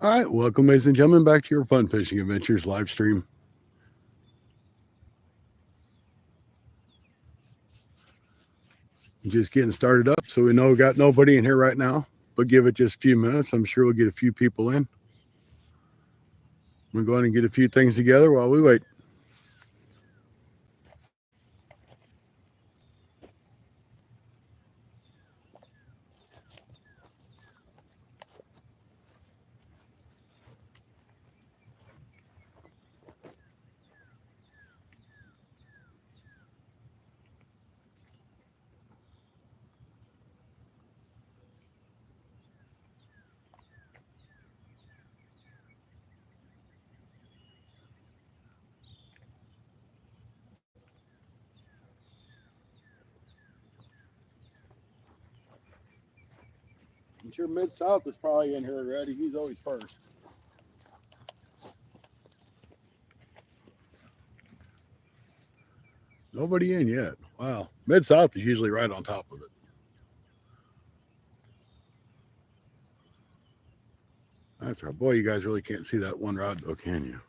All right, welcome, ladies and gentlemen, back to your Fun Fishing Adventures live stream. Just getting started up, so we know we got nobody in here right now, but give it just a few minutes. I'm sure we'll get a few people in. We're going to get a few things together while we wait. I'm sure Mid South is probably in here already. He's always first. Nobody in yet. Wow. Mid South is usually right on top of it. That's right. Boy, you guys really can't see that one rod, though, can you?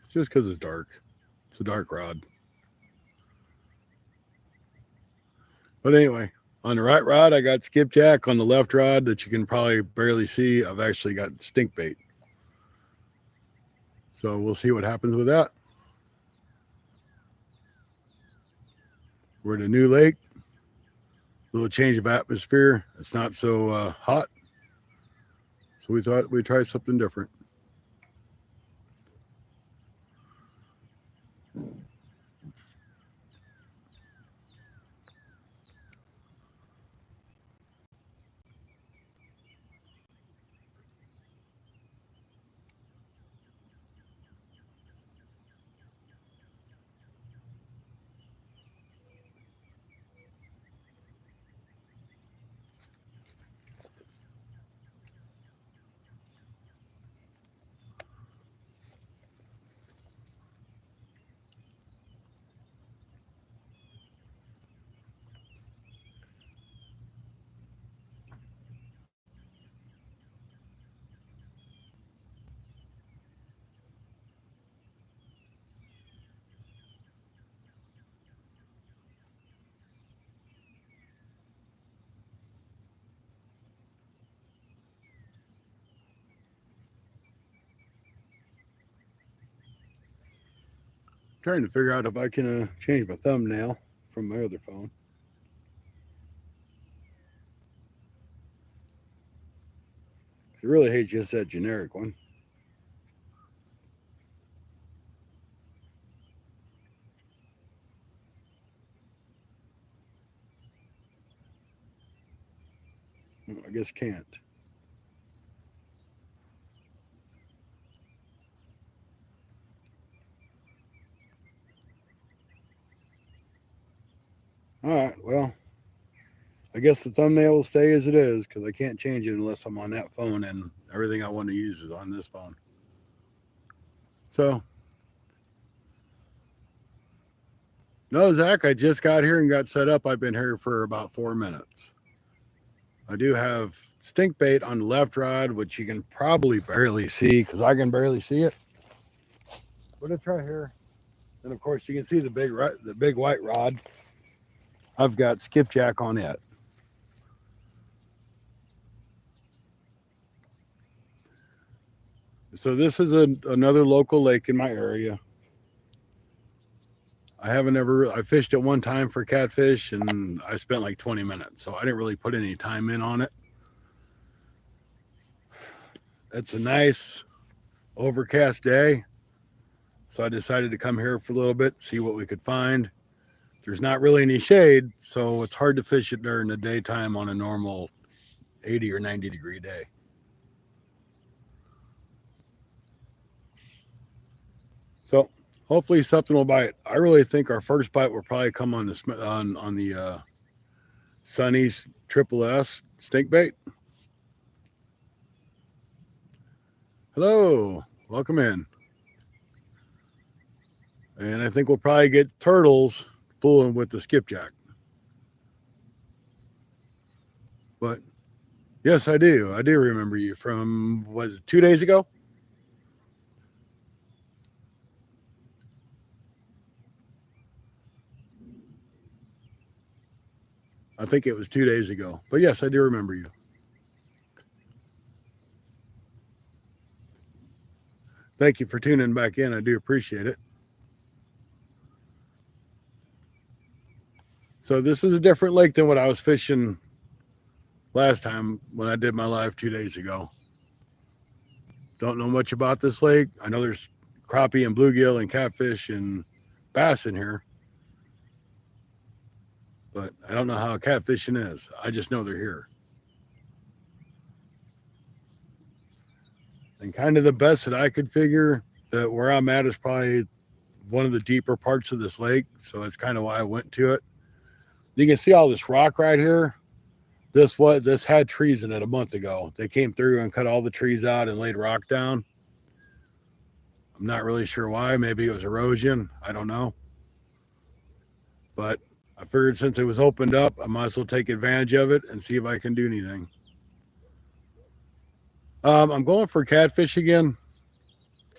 It's just because it's dark. It's a dark rod. But anyway, on the right rod, I got skipjack. On the left rod, that you can probably barely see, I've actually got stink bait. So we'll see what happens with that. We're at a new lake, a little change of atmosphere. It's not so hot. So we thought we'd try something different. Trying to figure out if I can change my thumbnail from my other phone. I really hate just that generic one. I guess can't. All right, well, I guess the thumbnail will stay as it is because I can't change it unless I'm on that phone, and everything I want to use is on this phone. So, no, Zach, I just got here and got set up. I've been here for about 4 minutes. I do have stink bait on the left rod, which you can probably barely see because I can barely see it. But it's right here. And of course, you can see the big white rod. I've got skipjack on it. So this is another local lake in my area. I fished it one time for catfish and I spent like 20 minutes. So I didn't really put any time in on it. It's a nice overcast day. So I decided to come here for a little bit, see what we could find. There's not really any shade, so it's hard to fish it during the daytime on a normal 80 or 90-degree day. So hopefully something will bite. I really think our first bite will probably come on the Sunny's Triple S stink bait. Hello, welcome in. And I think we'll probably get turtles fooling with the skipjack. But Yes, I do. I do remember you from, was it 2 days ago? I think it was 2 days ago. But yes, I do remember you. Thank you for tuning back in. I do appreciate it. So this is a different lake than what I was fishing last time when I did my live 2 days ago. Don't know much about this lake. I know there's crappie and bluegill and catfish and bass in here, but I don't know how catfishing is. I just know they're here. And kind of the best that I could figure, that where I'm at is probably one of the deeper parts of this lake. So that's kind of why I went to it. You can see all this rock right here. This had trees in it a month ago. They came through and cut all the trees out and laid rock down. I'm not really sure why. Maybe it was erosion. I don't know. But I figured since it was opened up, I might as well take advantage of it and see if I can do anything. I'm going for catfish again,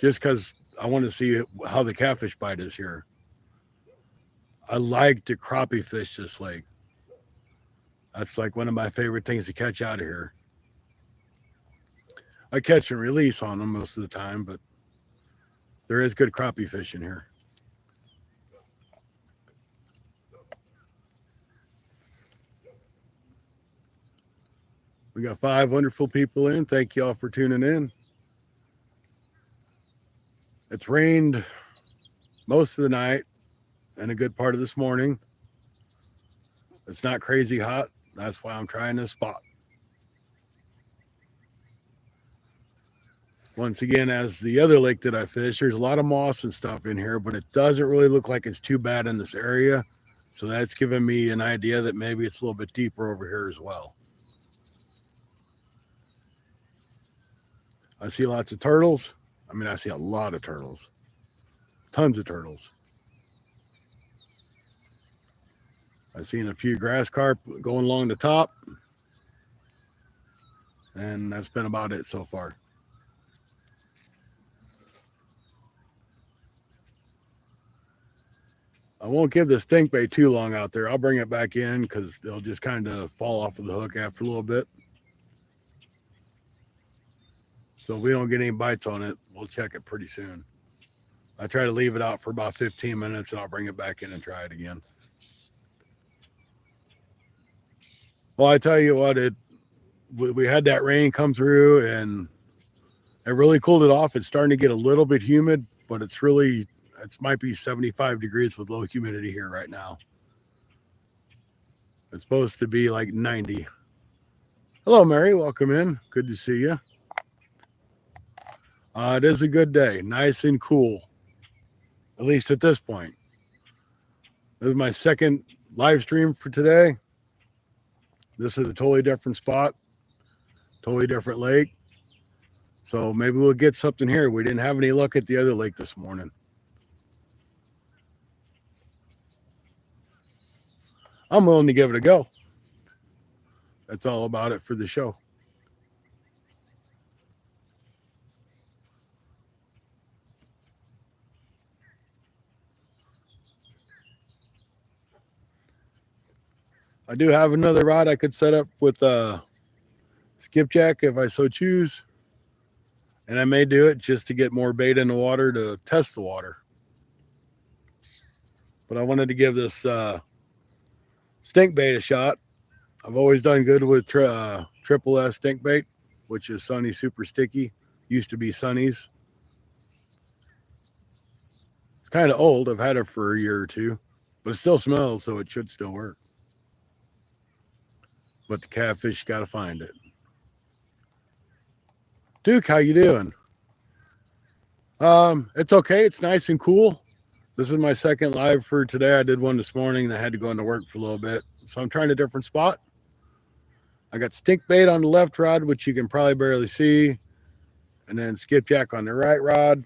just because I want to see how the catfish bite is here. I like to crappie fish this lake. That's like one of my favorite things to catch out of here. I catch and release on them most of the time, but there is good crappie fishing here. We got 5 wonderful people in. Thank you all for tuning in. It's rained most of the night and a good part of this morning. It's not crazy hot. That's why I'm trying this spot. Once again, as the other lake that I fish, there's a lot of moss and stuff in here, but it doesn't really look like it's too bad in this area. So that's giving me an idea that maybe it's a little bit deeper over here as well. I see lots of turtles. I mean, I see a lot of turtles. Tons of turtles. I've seen a few grass carp going along the top. And that's been about it so far. I won't give the stink bait too long out there. I'll bring it back in because they'll just kind of fall off of the hook after a little bit. So if we don't get any bites on it, we'll check it pretty soon. I try to leave it out for about 15 minutes and I'll bring it back in and try it again. Well, I tell you what, we had that rain come through and it really cooled it off. It's starting to get a little bit humid, but it might be 75 degrees with low humidity here right now. It's supposed to be like 90. Hello, Mary. Welcome in. Good to see you. It is a good day. Nice and cool, at least at this point. This is my second live stream for today. This is a totally different spot, totally different lake. So maybe we'll get something here. We didn't have any luck at the other lake this morning. I'm willing to give it a go. That's all about it for the show. I do have another rod I could set up with skipjack if I so choose. And I may do it just to get more bait in the water to test the water. But I wanted to give this stink bait a shot. I've always done good with triple S stink bait, which is Sunny Super Sticky. Used to be Sunny's. It's kind of old. I've had it for a year or two, but it still smells, so it should still work. But the catfish, you got to find it. Duke, how you doing? It's okay. It's nice and cool. This is my second live for today. I did one this morning and I had to go into work for a little bit. So I'm trying a different spot. I got stink bait on the left rod, which you can probably barely see. And then skipjack on the right rod.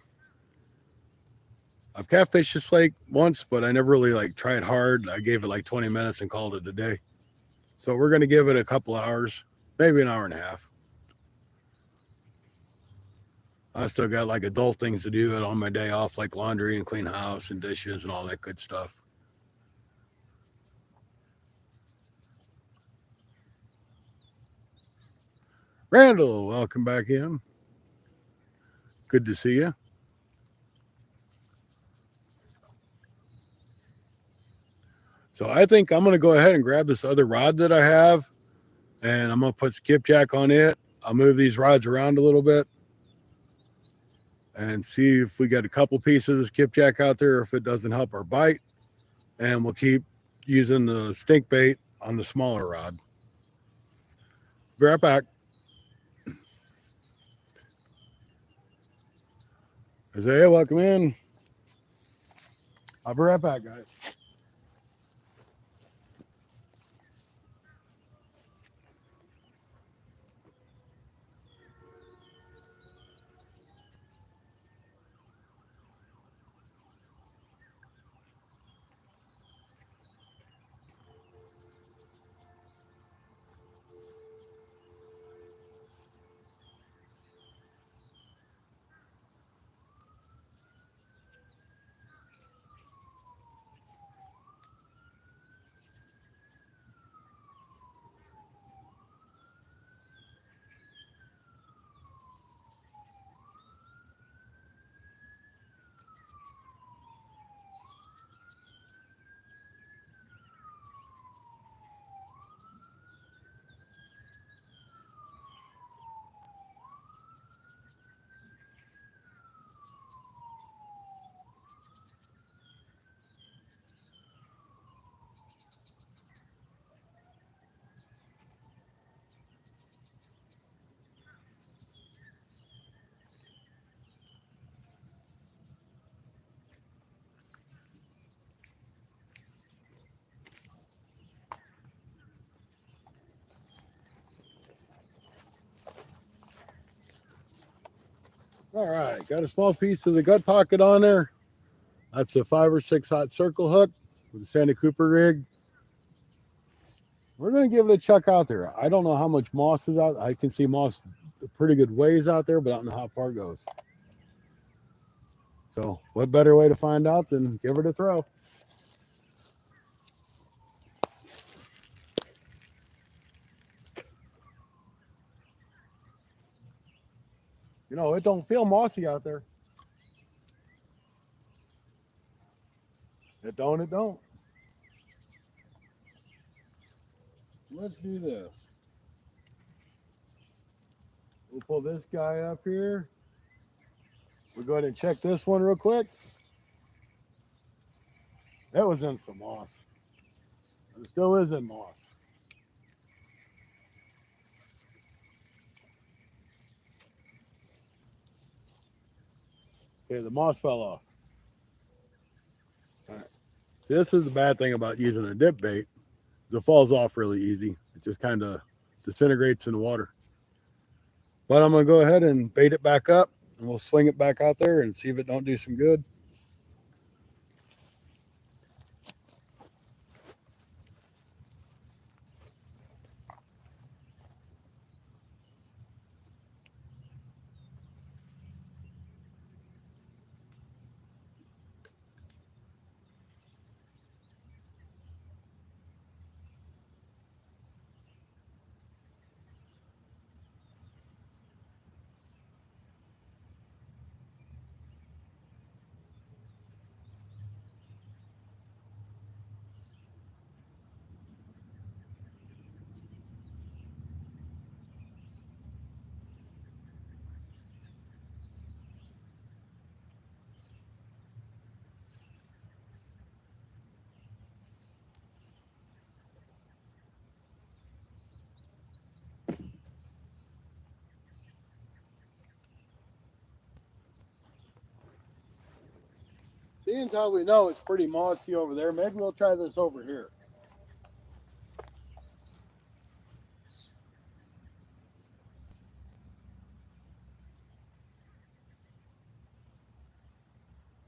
I've catfished this lake once, but I never really tried hard. I gave it 20 minutes and called it a day. So we're going to give it a couple hours maybe an hour and a half. I still got like adult things to do on my day off, like laundry and clean house and dishes and all that good stuff. Randall, welcome back in. Good to see you. So I think I'm going to go ahead and grab this other rod that I have, and I'm going to put skipjack on it. I'll move these rods around a little bit and see if we got a couple pieces of skipjack out there, or if it doesn't help our bite. And we'll keep using the stink bait on the smaller rod. Be right back. Isaiah, welcome in. I'll be right back, guys. All right, got a small piece of the gut pocket on there. That's a 5 or 6 hot circle hook with a Santa Cooper rig. We're going to give it a chuck out there. I don't know how much moss is out. I can see moss a pretty good ways out there, but I don't know how far it goes. So what better way to find out than give it a throw? You know, it don't feel mossy out there. It don't. Let's do this. We'll pull this guy up here. We'll go ahead and check this one real quick. That was in some moss. It still is in moss. Okay, the moss fell off. All right. See, this is the bad thing about using a dip bait. It falls off really easy. It just kind of disintegrates in the water. But I'm going to go ahead and bait it back up, and we'll swing it back out there and see if it don't do some good. Seeing how we know it's pretty mossy over there, maybe we'll try this over here.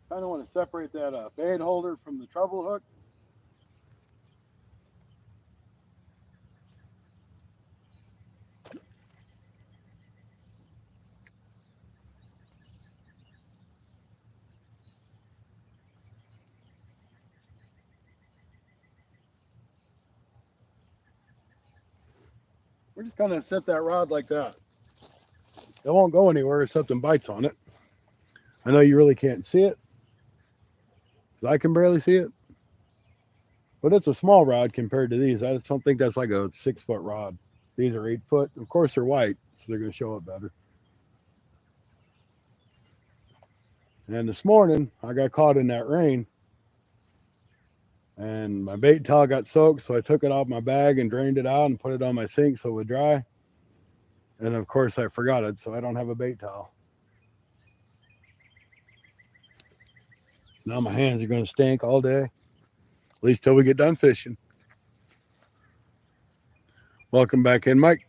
Kind of want to separate that bait holder from the treble hook. we're just gonna set that rod like that. It won't go anywhere if something bites on it. I know you really can't see it, I can barely see it, but it's a small rod compared to these. I just don't think that's like a 6-foot rod. These are 8 foot. Of course, they're white, so they're going to show it better. And this morning, I got caught in that rain, and my bait towel got soaked, so I took it off my bag and drained it out and put it on my sink so it would dry. And of course, I forgot it, so I don't have a bait towel. Now my hands are going to stink all day, at least till we get done fishing. Welcome back in, Mike.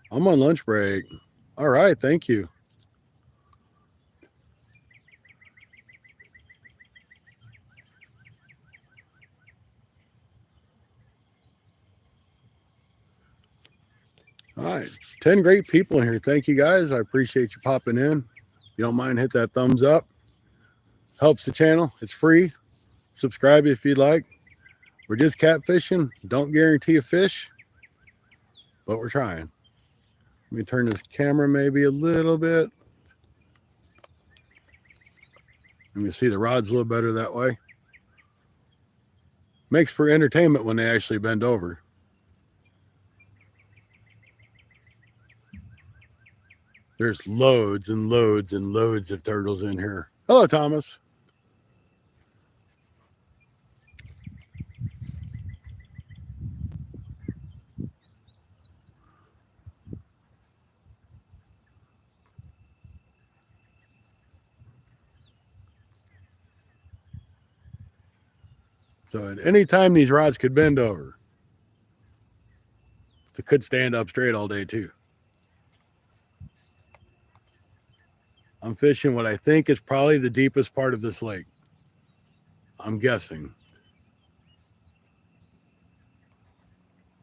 I'm on lunch break. All right, thank you. All right, 10 great people in here. Thank you guys. I appreciate you popping in. If you don't mind, hit that thumbs up. Helps the channel. It's free. Subscribe if you'd like. We're just catfishing. Don't guarantee a fish, but we're trying. Let me turn this camera maybe a little bit. You can see the rod's a little better that way. Makes for entertainment when they actually bend over. There's loads and loads and loads of turtles in here. Hello, Thomas. So at any time, these rods could bend over. They could stand up straight all day too. I'm fishing what I think is probably the deepest part of this lake. I'm guessing.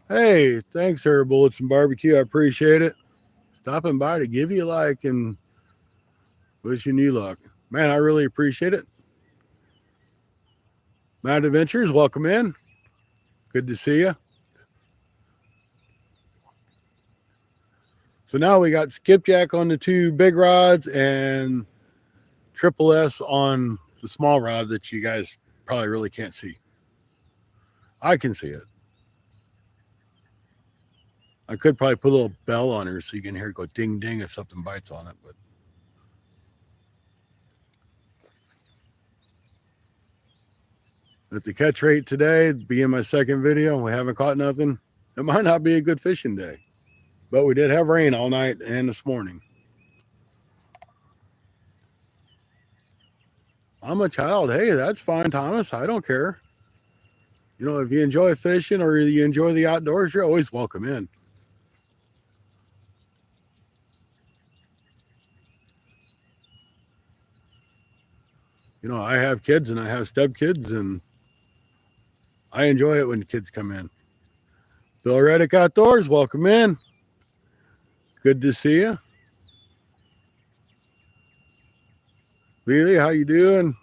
Hey, thanks, Herb Bullets and Barbecue. I appreciate it. Stopping by to give you a like and wishing you luck. Man, I really appreciate it. Mad Adventures, welcome in. Good to see you. So now we got skipjack on the 2 big rods and triple S on the small rod that you guys probably really can't see. I can see it. I could probably put a little bell on her so you can hear it go ding ding if something bites on it, but at the catch rate today, being my second video, we haven't caught nothing. It might not be a good fishing day, but we did have rain all night and this morning. I'm a child. Hey, that's fine, Thomas. I don't care. You know, if you enjoy fishing or you enjoy the outdoors, you're always welcome in. You know, I have kids and I have stepkids, and I enjoy it when kids come in. Bill Reddick Outdoors, welcome in. Good to see you. Lily, how you doing?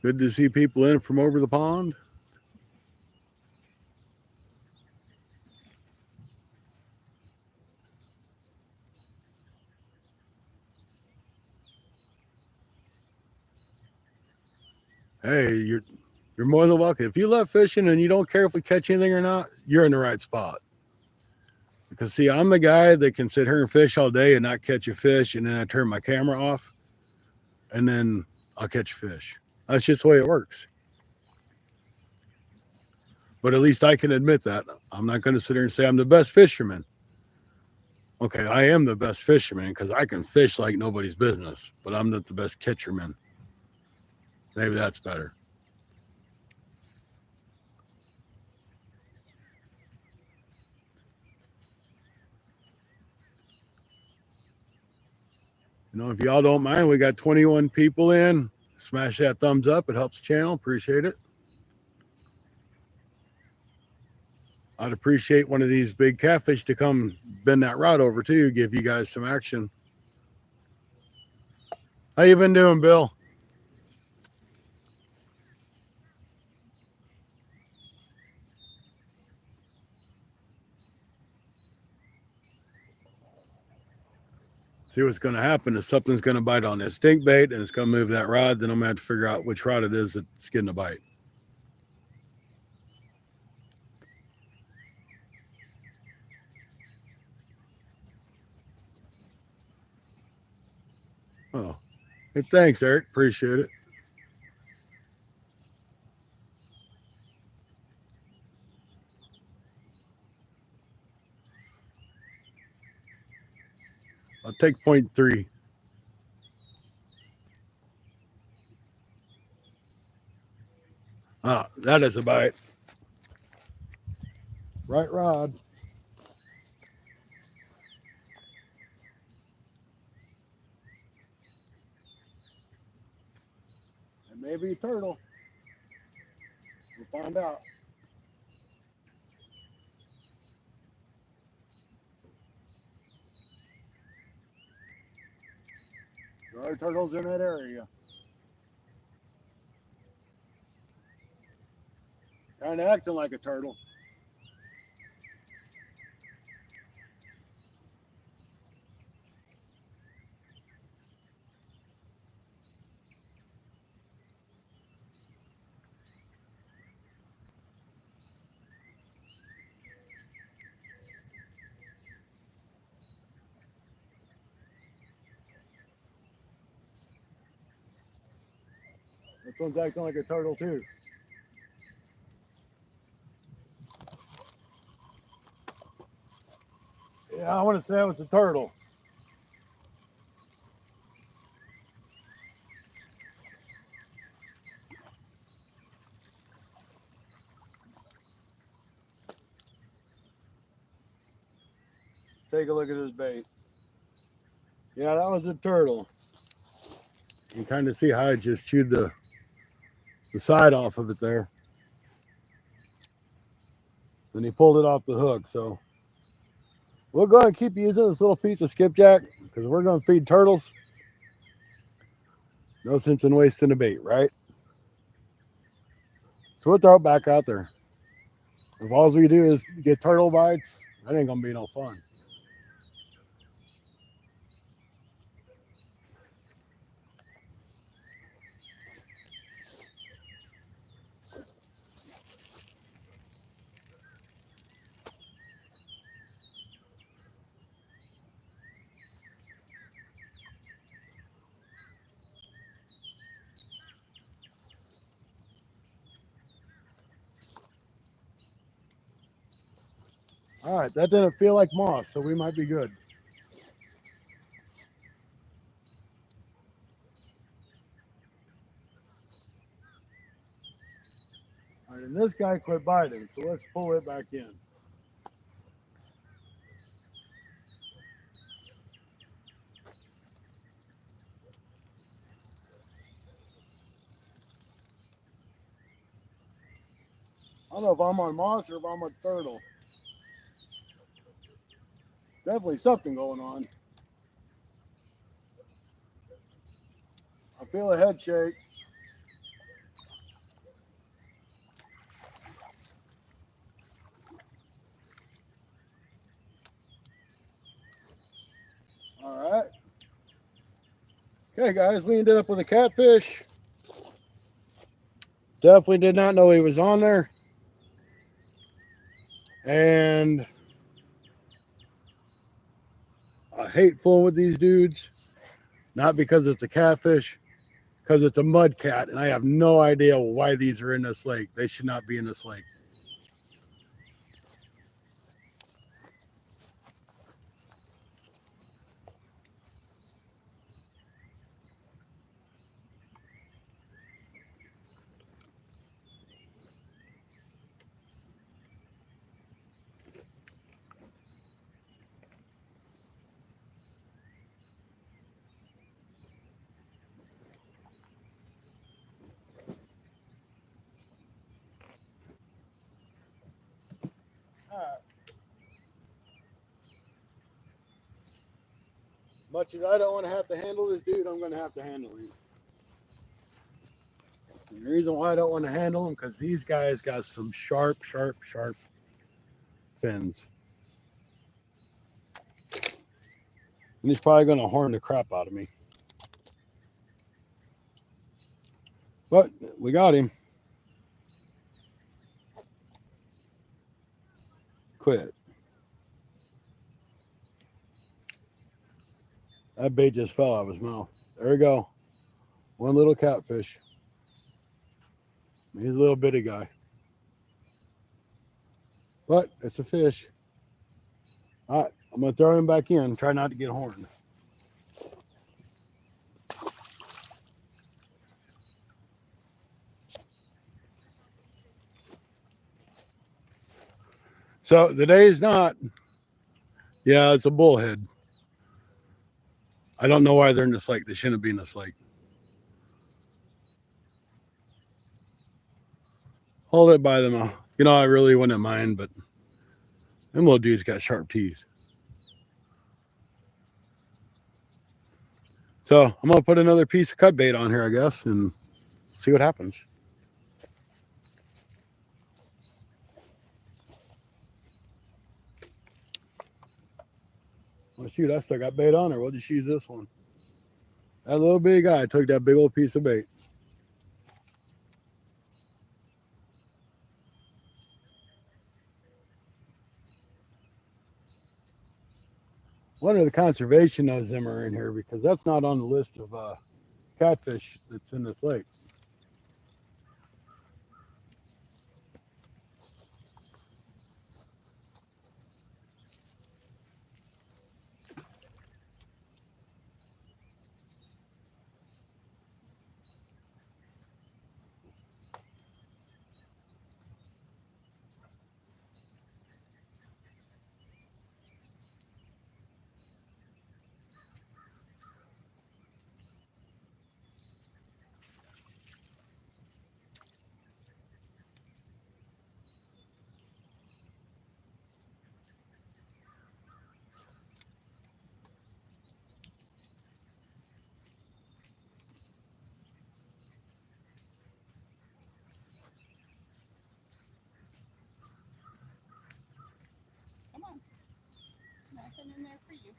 Good to see people in from over the pond. Hey, you're more than welcome. If you love fishing and you don't care if we catch anything or not, you're in the right spot. Because see, I'm the guy that can sit here and fish all day and not catch a fish, and then I turn my camera off, and then I'll catch a fish. That's just the way it works. But at least I can admit that. I'm not going to sit here and say I'm the best fisherman. Okay, I am the best fisherman because I can fish like nobody's business, but I'm not the best catcherman. Maybe that's better. You know, if y'all don't mind, we got 21 people in. Smash that thumbs up. It helps the channel. Appreciate it. I'd appreciate one of these big catfish to come bend that rod over too, give you guys some action. How you been doing, Bill? See what's going to happen is something's going to bite on this stink bait and it's going to move that rod. Then I'm going to have to figure out which rod it is that's getting a bite. Oh, hey, thanks, Eric. Appreciate it. I'll take 0.3. Ah, that is a bite. Right rod. And maybe a turtle. We'll find out. There are turtles in that area. Kind of acting like a turtle. This one's acting like a turtle too. Yeah, I want to say it was a turtle. Take a look at this bait. Yeah, that was a turtle. You can kind of see how I just chewed the side off of it there. Then he pulled it off the hook. So we'll go ahead and keep using this little piece of skipjack because we're going to feed turtles. No sense in wasting a bait, right? So we'll throw it back out there. If all we do is get turtle bites, that ain't going to be no fun. All right, that didn't feel like moss, so we might be good. All right, and this guy quit biting, so let's pull it back in. I don't know if I'm on moss or if I'm on turtle. Definitely something going on. I feel a head shake. All right. Okay, guys, we ended up with a catfish. Definitely did not know he was on there. And I hate fooling with these dudes. Not because it's a catfish, because it's a mud cat, and I have no idea why these are in this lake. They should not be in this lake. Much as I don't want to have to handle this dude, I'm going to have to handle him. And the reason why I don't want to handle him, because these guys got some sharp fins. And he's probably going to horn the crap out of me. But we got him. Quit. That bait just fell out of his mouth. There we go. One little catfish. He's a little bitty guy. But it's a fish. All right, I'm going to throw him back in. Try not to get horned. So today's not. Yeah, it's a bullhead. I don't know why they're in this lake. They shouldn't be in this lake. Hold it by them. You know, I really wouldn't mind, but them little dudes got sharp teeth. So I'm going to put another piece of cut bait on here, I guess, and see what happens. Well, shoot, I still got bait on her. We'll just use this one. That little big guy took that big old piece of bait. Wonder the conservation of them are in here, because that's not on the list of catfish that's in this lake. Nothing in there for you.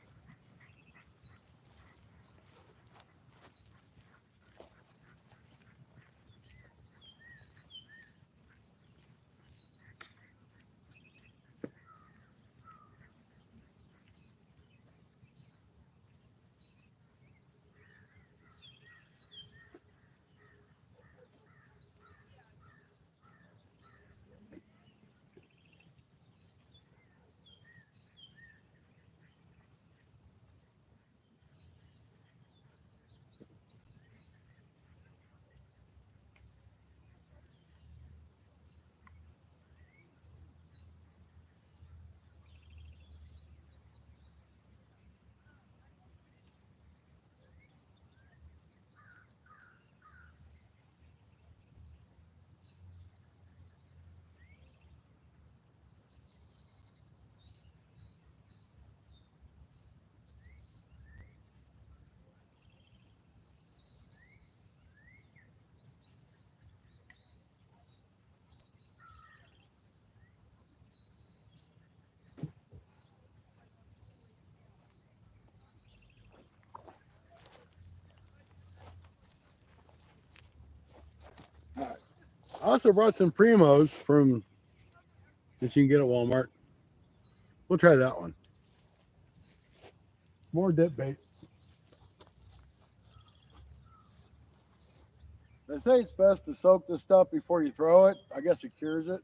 I also brought some Primos from that you can get at Walmart. We'll try that one. More dip bait. They say it's best to soak this stuff before you throw it. I guess it cures it.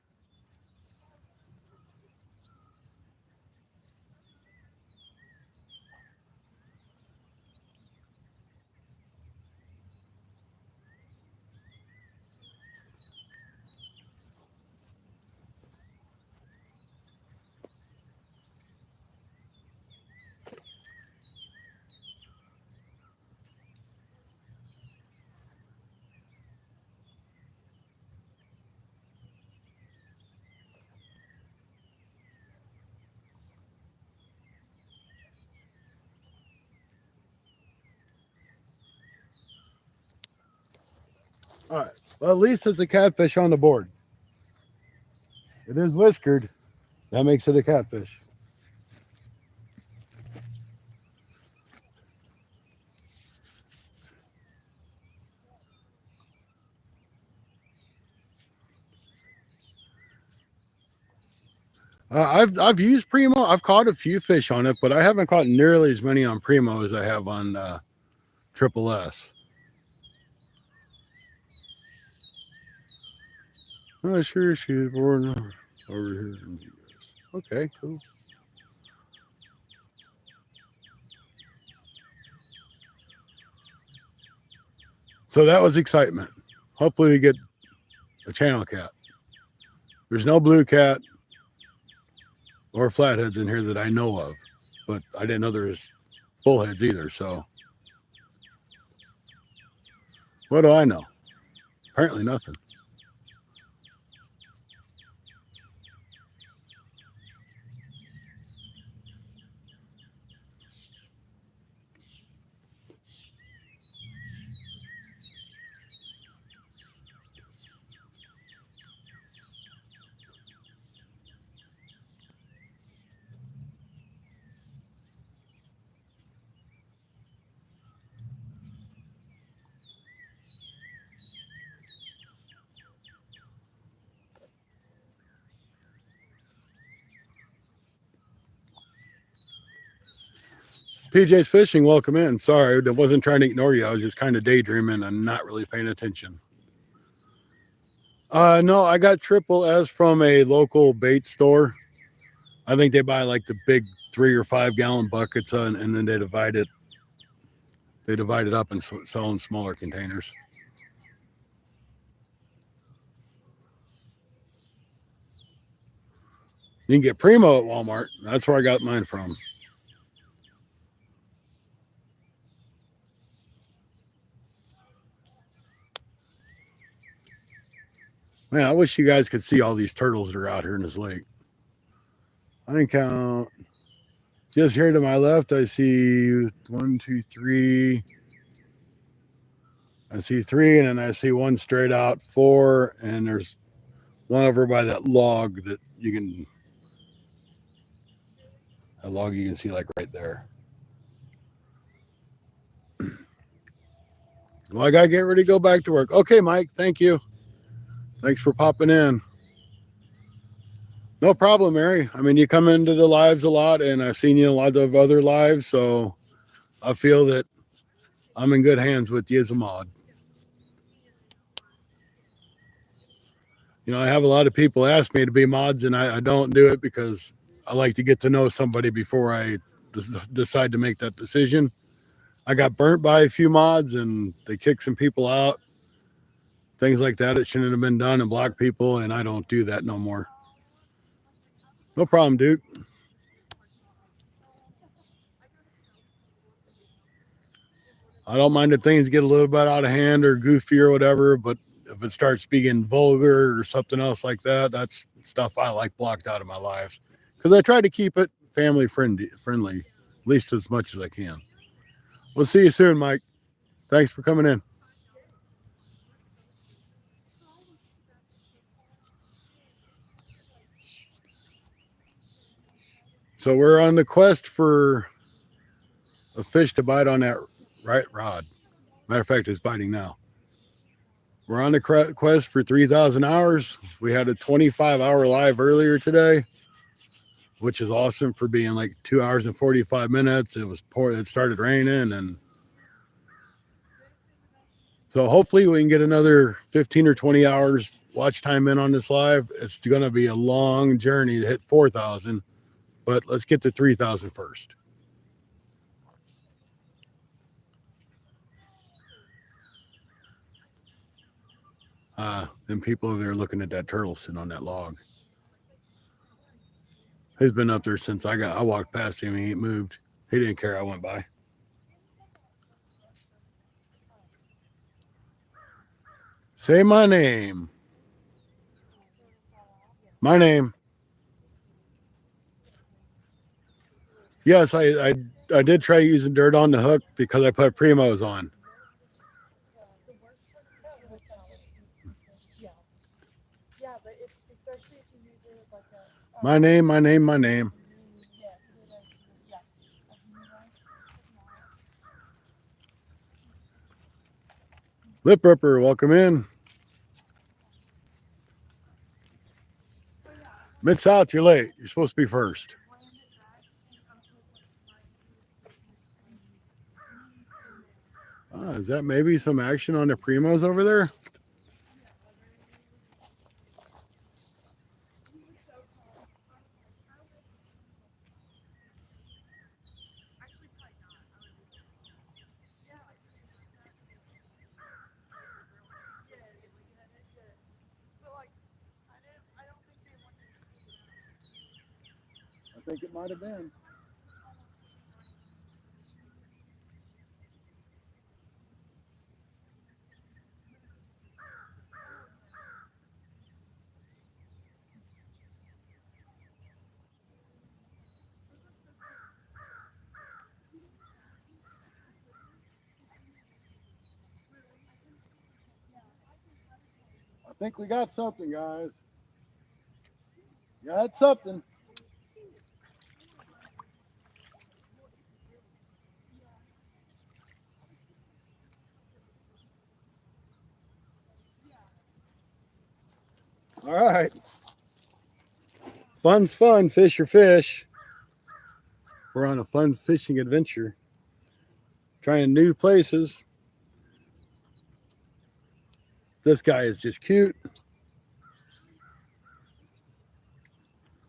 All right. Well, at least it's a catfish on the board. It is whiskered. That makes it a catfish. I've used Primo. I've caught a few fish on it, but I haven't caught nearly as many on Primo as I have on Triple S. Oh, sure, she's born over here in the US. Okay, cool. So that was excitement. Hopefully we get a channel cat. There's no blue cat or flatheads in here that I know of, but I didn't know there was bullheads either. So what do I know? Apparently nothing. PJ's Fishing, welcome in. Sorry, I wasn't trying to ignore you. I was just kind of daydreaming and not really paying attention. No, I got Triple S from a local bait store. I think they buy like the big 3 or 5 gallon buckets and then they divide it. They divide it up and sell in smaller containers. You can get Primo at Walmart. That's where I got mine from. Man, I wish you guys could see all these turtles that are out here in this lake. I can count. Just here to my left, I see 1, 2, 3. I see 3, and then I see one straight out 4, and there's one over by that log that you can. A log you can see like right there. Well, I gotta get ready to go back to work. Okay, Mike. Thank you. Thanks for popping in. No problem, Mary. I mean, you come into the lives a lot, and I've seen you in a lot of other lives, so I feel that I'm in good hands with you as a mod. You know, I have a lot of people ask me to be mods, and I don't do it because I like to get to know somebody before I decide to make that decision. I got burnt by a few mods, and they kicked some people out. Things like that. It shouldn't have been done and block people, and I don't do that no more. No problem, Duke. I don't mind if things get a little bit out of hand or goofy or whatever, but if it starts being vulgar or something else like that, that's stuff I like blocked out of my life. Because I try to keep it family friendly, at least as much as I can. We'll see you soon, Mike. Thanks for coming in. So we're on the quest for a fish to bite on that right rod. Matter of fact, it's biting now. We're on the quest for 3,000 hours. We had a 25-hour live earlier today, which is awesome for being like 2 hours and 45 minutes. It was poor. It started raining, and so hopefully we can get another 15 or 20 hours watch time in on this live. It's going to be a long journey to hit 4,000, but let's get to 3,000 first. Then people over there looking at that turtle sitting on that log. He's been up there since I walked past him. He ain't moved. He didn't care I went by. Say my name. My name. Yes, I did try using dirt on the hook because I put Primos on. My name, my name, my name. Lip Ripper, welcome in. Mid South, you're late. You're supposed to be first. Is that maybe some action on the Primos over there? I think it might have been. I think we got something, guys. Got something. All right. Fun's fun. Fish your fish. We're on a fun fishing adventure. Trying new places. This guy is just cute.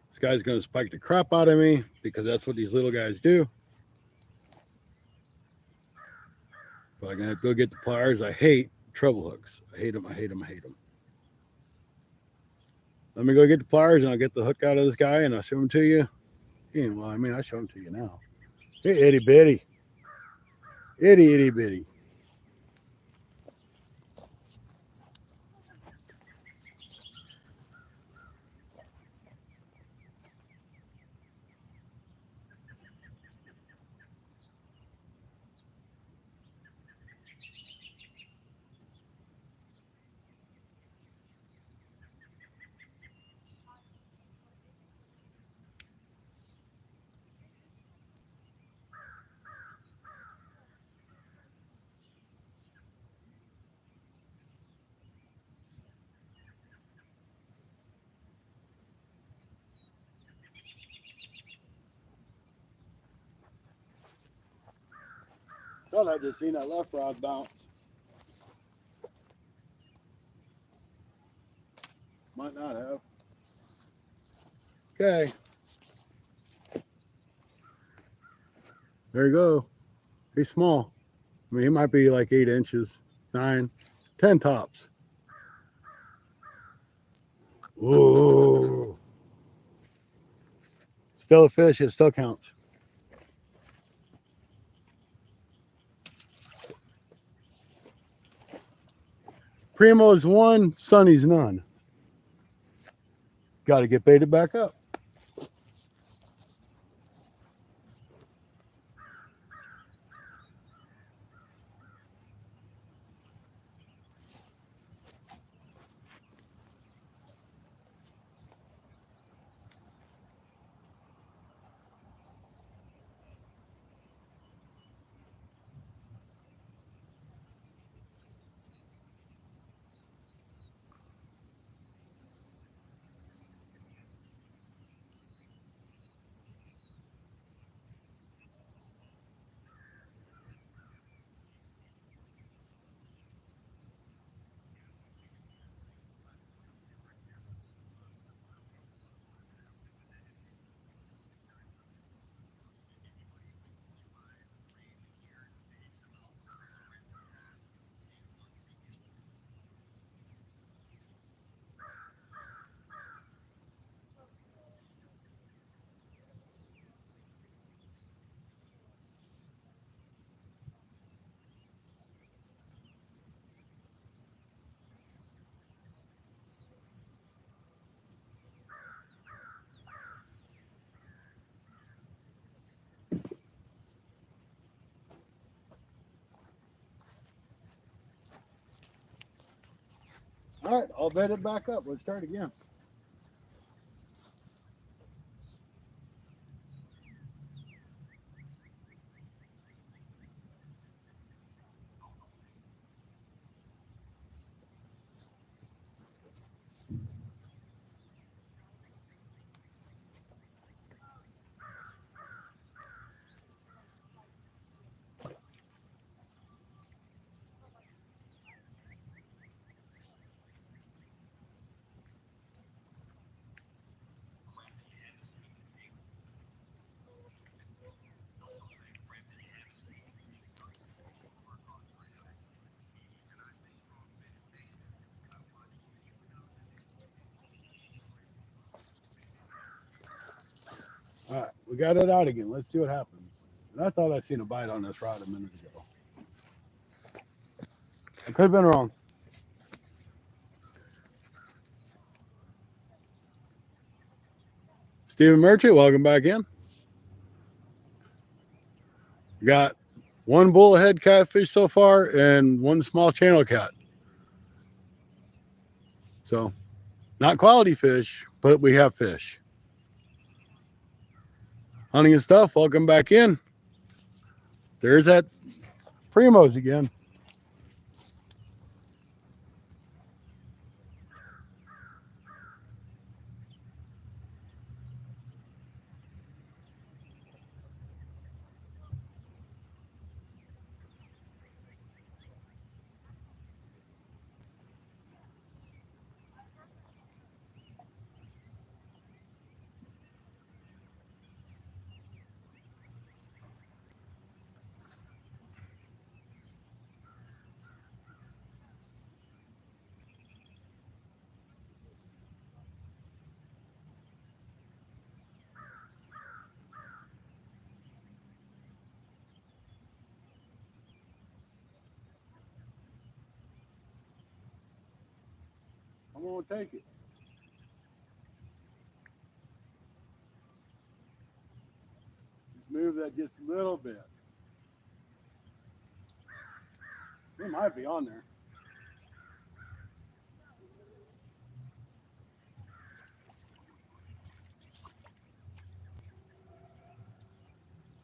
This guy's going to spike the crap out of me because that's what these little guys do. So I'm going to have to go get the pliers. I hate treble hooks. I hate them. I hate them. I hate them. Let me go get the pliers and I'll get the hook out of this guy and I'll show him to you. Yeah, well, I mean, I'll show him to you now. Hey, itty bitty. Itty, itty bitty. Thought I just seen that left rod bounce. Might not have. Okay. There you go. He's small. I mean, he might be like 8 inches, 9, 10 tops. Ooh. Still a fish. It still counts. Primo's 1, Sonny's none. Got to get baited back up. All right, I'll bed it back up. Let's start again. All right, we got it out again. Let's see what happens. And I thought I seen a bite on this rod a minute ago. I could have been wrong. Stephen Merchant, welcome back in. Got one bullhead catfish so far and one small channel cat. So, not quality fish, but we have fish. Hunting and Stuff, welcome back in. There's that Primos again. I'm gonna take it. Just move that just a little bit. It might be on there.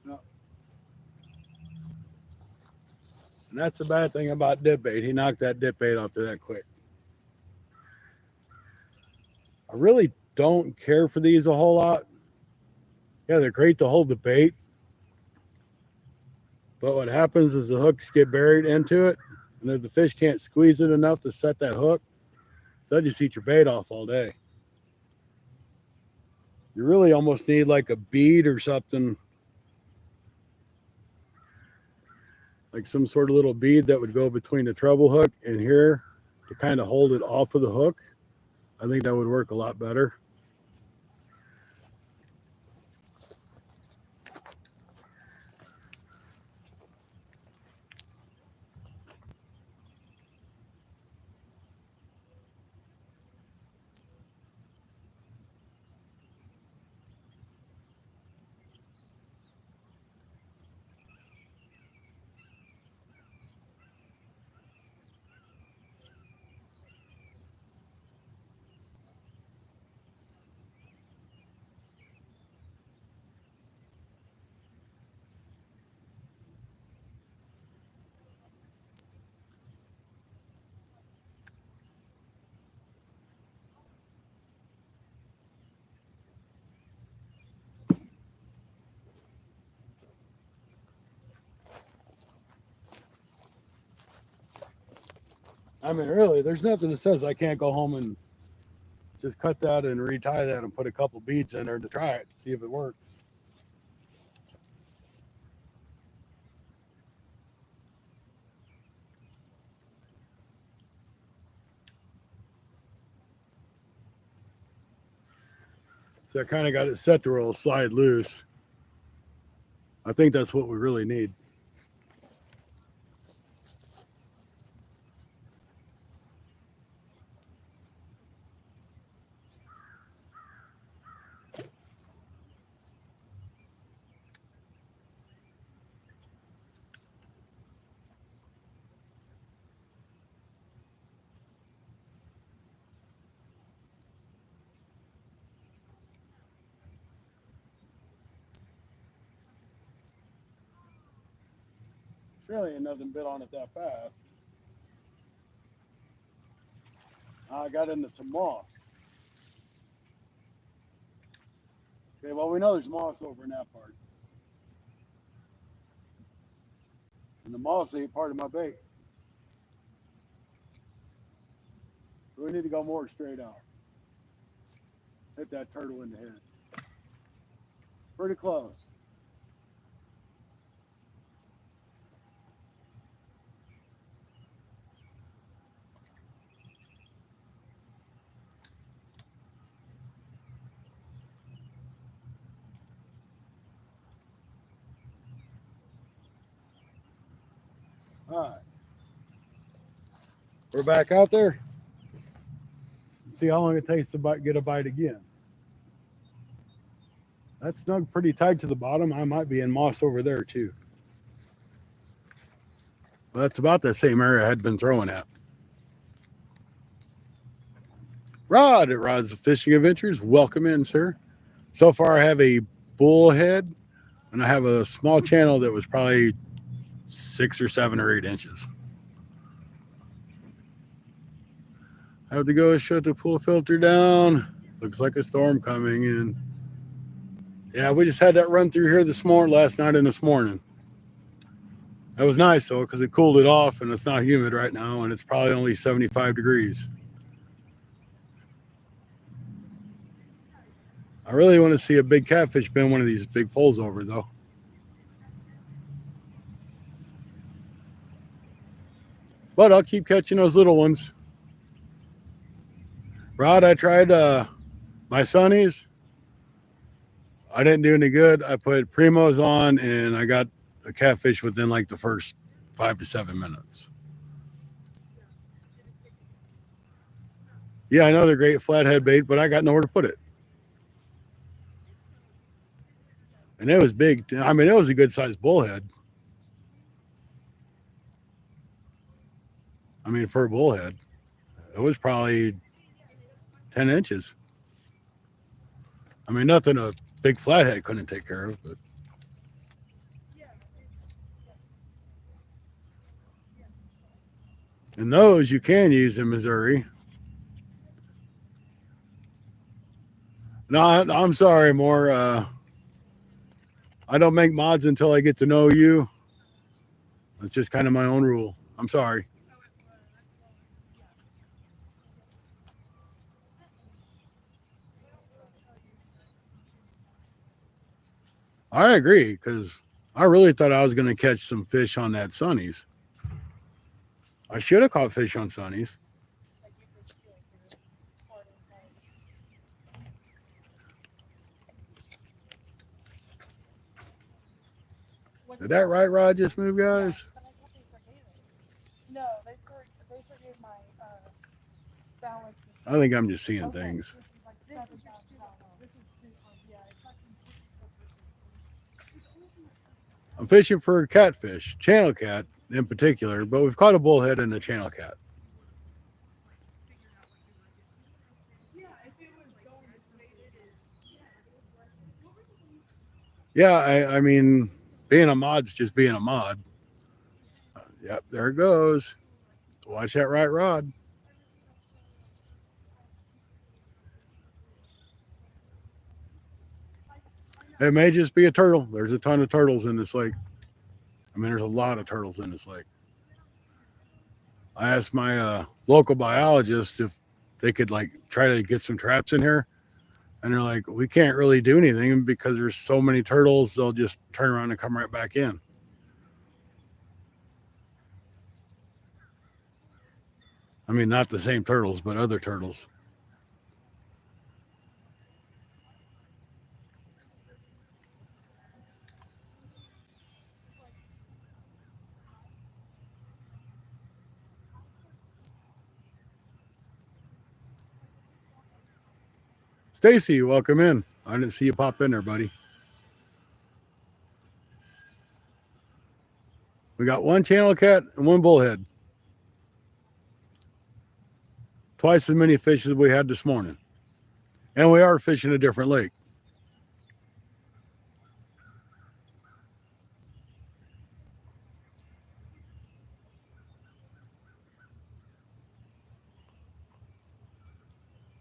No. And that's the bad thing about dip bait. He knocked that dip bait off there that quick. I really don't care for these a whole lot. Yeah, they're great to hold the bait. But what happens is the hooks get buried into it, and if the fish can't squeeze it enough to set that hook, they'll just eat your bait off all day. You really almost need like a bead or something, like some sort of little bead that would go between the treble hook and here to kind of hold it off of the hook. I think that would work a lot better. I mean, really, there's nothing that says I can't go home and just cut that and retie that and put a couple beads in there to try it, see if it works. So I kind of got it set to where it'll slide loose. I think that's what we really need. Really ain't nothing bit on it that fast. I got into some moss. Okay, well, we know there's moss over in that part. And the moss ain't part of my bait. So we need to go more straight out. Hit that turtle in the head. Pretty close. All right. We're back out there. See how long it takes to get a bite again. That's snug pretty tight to the bottom. I might be in moss over there too. Well, that's about the same area I had been throwing at. Rod at Rod's Fishing Adventures. Welcome in, sir. So far I have a bullhead and I have a small channel that was probably 6 or 7 or 8 inches. I have to go shut the pool filter down. Looks like a storm coming in. Yeah, we just had that run through here last night and this morning. That was nice though, because it cooled it off and it's not humid right now and it's probably only 75 degrees. I really want to see a big catfish bend one of these big poles over though. But I'll keep catching those little ones. Rod, I tried my sunnies. I didn't do any good. I put primos on and I got a catfish within like the first 5 to 7 minutes. Yeah, I know they're great flathead bait, but I got nowhere to put it. And it was big. I mean, it was a good sized bullhead. I mean, for a bullhead, it was probably 10 inches. I mean, nothing a big flathead couldn't take care of, but. And those you can use in Missouri. No, I'm sorry, more. I don't make mods until I get to know you. That's just kind of my own rule. I'm sorry. I agree, because I really thought I was going to catch some fish on that sunnies. I should have caught fish on sunnies. Did that right rod just move, guys? No, they forgave my balance. I think I'm just seeing things. I'm fishing for a catfish, channel cat in particular, but we've caught a bullhead and a channel cat. Yeah, I mean, being a mod's just being a mod. Yep, there it goes. Watch that right rod. It may just be a turtle. There's a ton of turtles in this lake. I mean, there's a lot of turtles in this lake. I asked my local biologist if they could like try to get some traps in here. And they're like, we can't really do anything because there's so many turtles. They'll just turn around and come right back in. I mean, not the same turtles, but other turtles. Stacy, welcome in. I didn't see you pop in there, buddy. We got one channel cat and one bullhead. Twice as many fish as we had this morning. And we are fishing a different lake.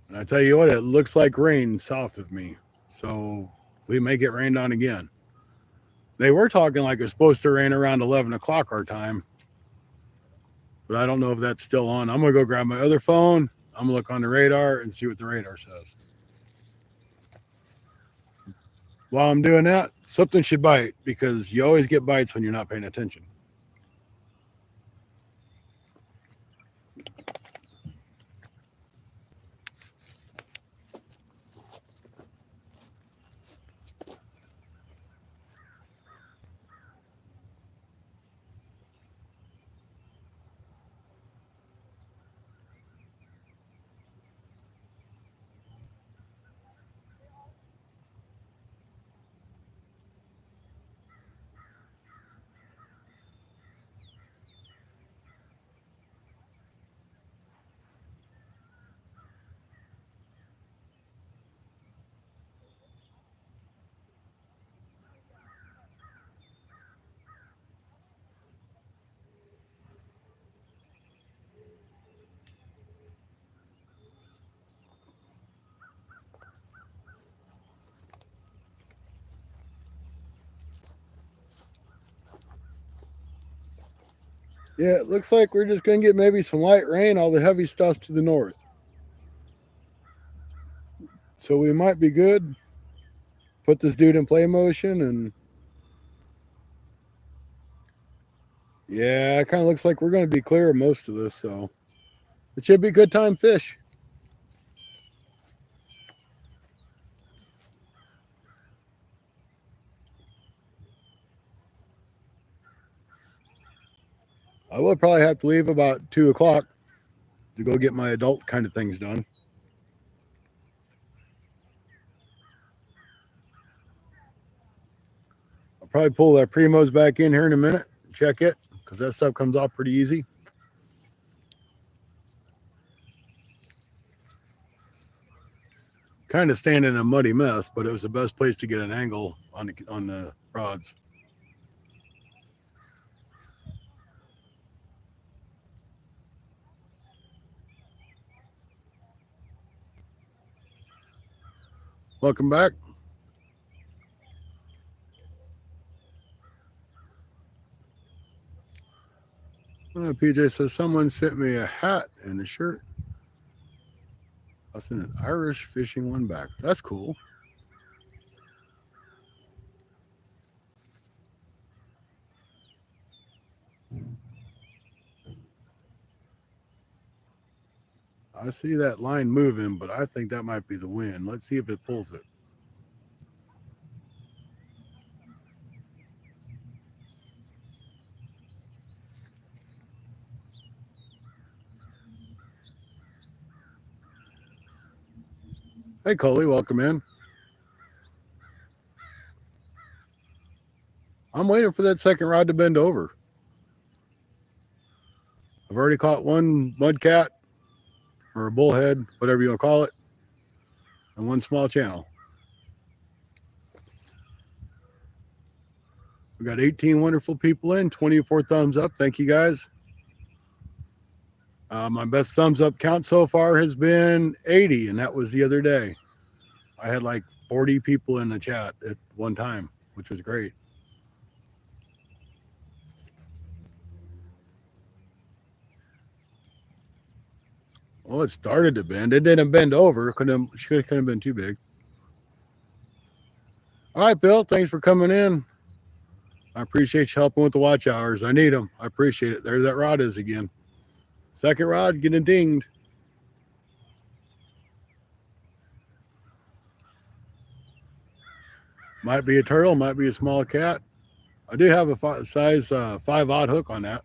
And I tell you what, it looks like rain south of me. So we may get rained on again. They were talking like it's supposed to rain around 11 o'clock our time, but I don't know if that's still on. I'm going to go grab my other phone. I'm going to look on the radar and see what the radar says. While I'm doing that, something should bite because you always get bites when you're not paying attention. Yeah, it looks like we're just going to get maybe some light rain. All the heavy stuff's to the north. So we might be good. Put this dude in play motion and yeah, it kind of looks like we're going to be clear of most of this. So it should be good time fish. I will probably have to leave about 2 o'clock to go get my adult kind of things done. I'll probably pull that Primo's back in here in a minute, check it, because that stuff comes off pretty easy. Kind of standing in a muddy mess, but it was the best place to get an angle on the rods. Welcome back. PJ says someone sent me a hat and a shirt. I sent an Irish fishing one back. That's cool. I see that line moving, but I think that might be the wind. Let's see if it pulls it. Hey, Coley, welcome in. I'm waiting for that second rod to bend over. I've already caught one mudcat or a bullhead, whatever you want to call it, and one small channel. We got 18 wonderful people in, 24 thumbs up. Thank you guys. My best thumbs up count so far has been 80, and that was the other day. I had like 40 people in the chat at one time, which was great. Well, it started to bend. It didn't bend over. Couldn't have been too big. All right, Bill. Thanks for coming in. I appreciate you helping with the watch hours. I need them. I appreciate it. There that rod is again. Second rod getting dinged. Might be a turtle. Might be a small cat. I do have a size 5/0 hook on that.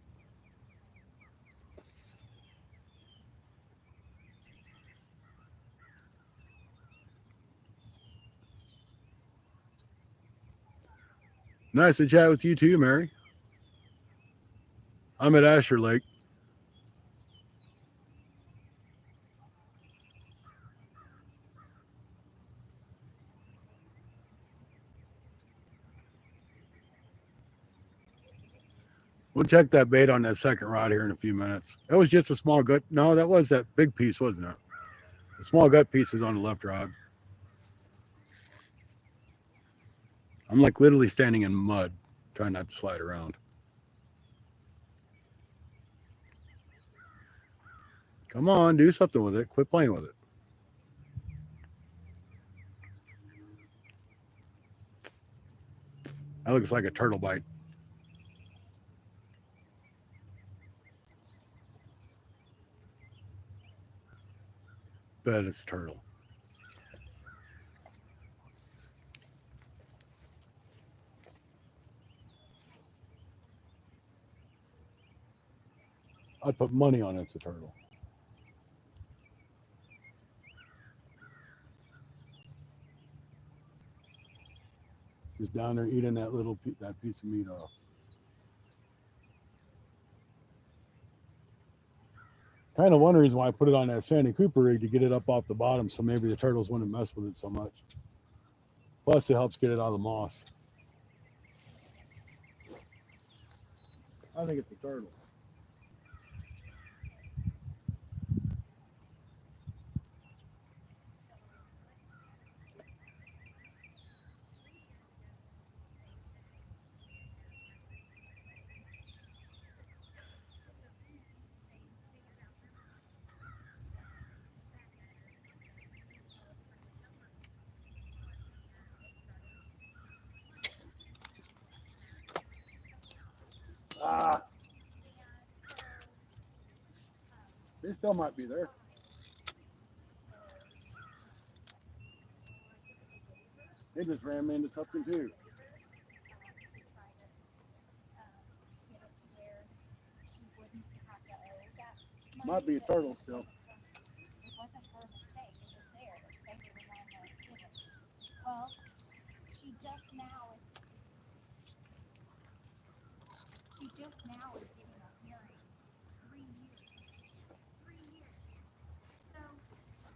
Nice to chat with you too, Mary. I'm at Asher Lake. We'll check that bait on that second rod here in a few minutes. That was just a small gut. No, that was that big piece, wasn't it? The small gut piece is on the left rod. I'm like literally standing in mud, trying not to slide around. Come on, do something with it. Quit playing with it. That looks like a turtle bite. Bet it's turtle. I'd put money on it's a turtle. Just down there eating that that piece of meat off. Kind of one reason why I put it on that Sandy Cooper rig to get it up off the bottom, so maybe the turtles wouldn't mess with it so much. Plus, it helps get it out of the moss. I think it's a turtle. Ah, they still might be there. They just ran me into something too. Might be a turtle still.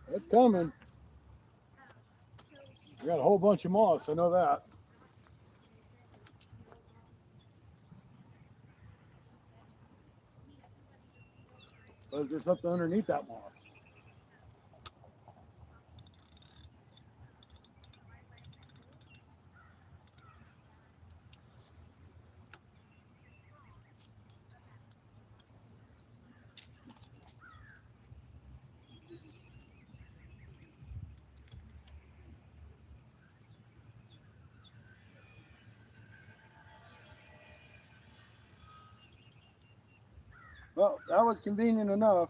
It's coming. I got a whole bunch of moss, I know that. But is there something underneath that moss? Well, that was convenient enough.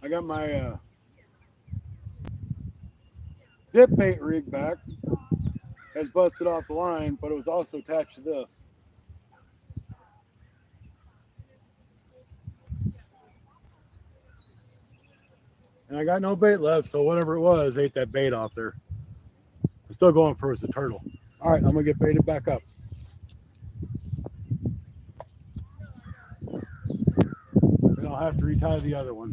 I got my dip bait rig back. Has busted off the line, but it was also attached to this. And I got no bait left, so whatever it was, ate that bait off there. I'm still going for it's a turtle. All right, I'm gonna get baited back up. Then I'll have to retie the other one.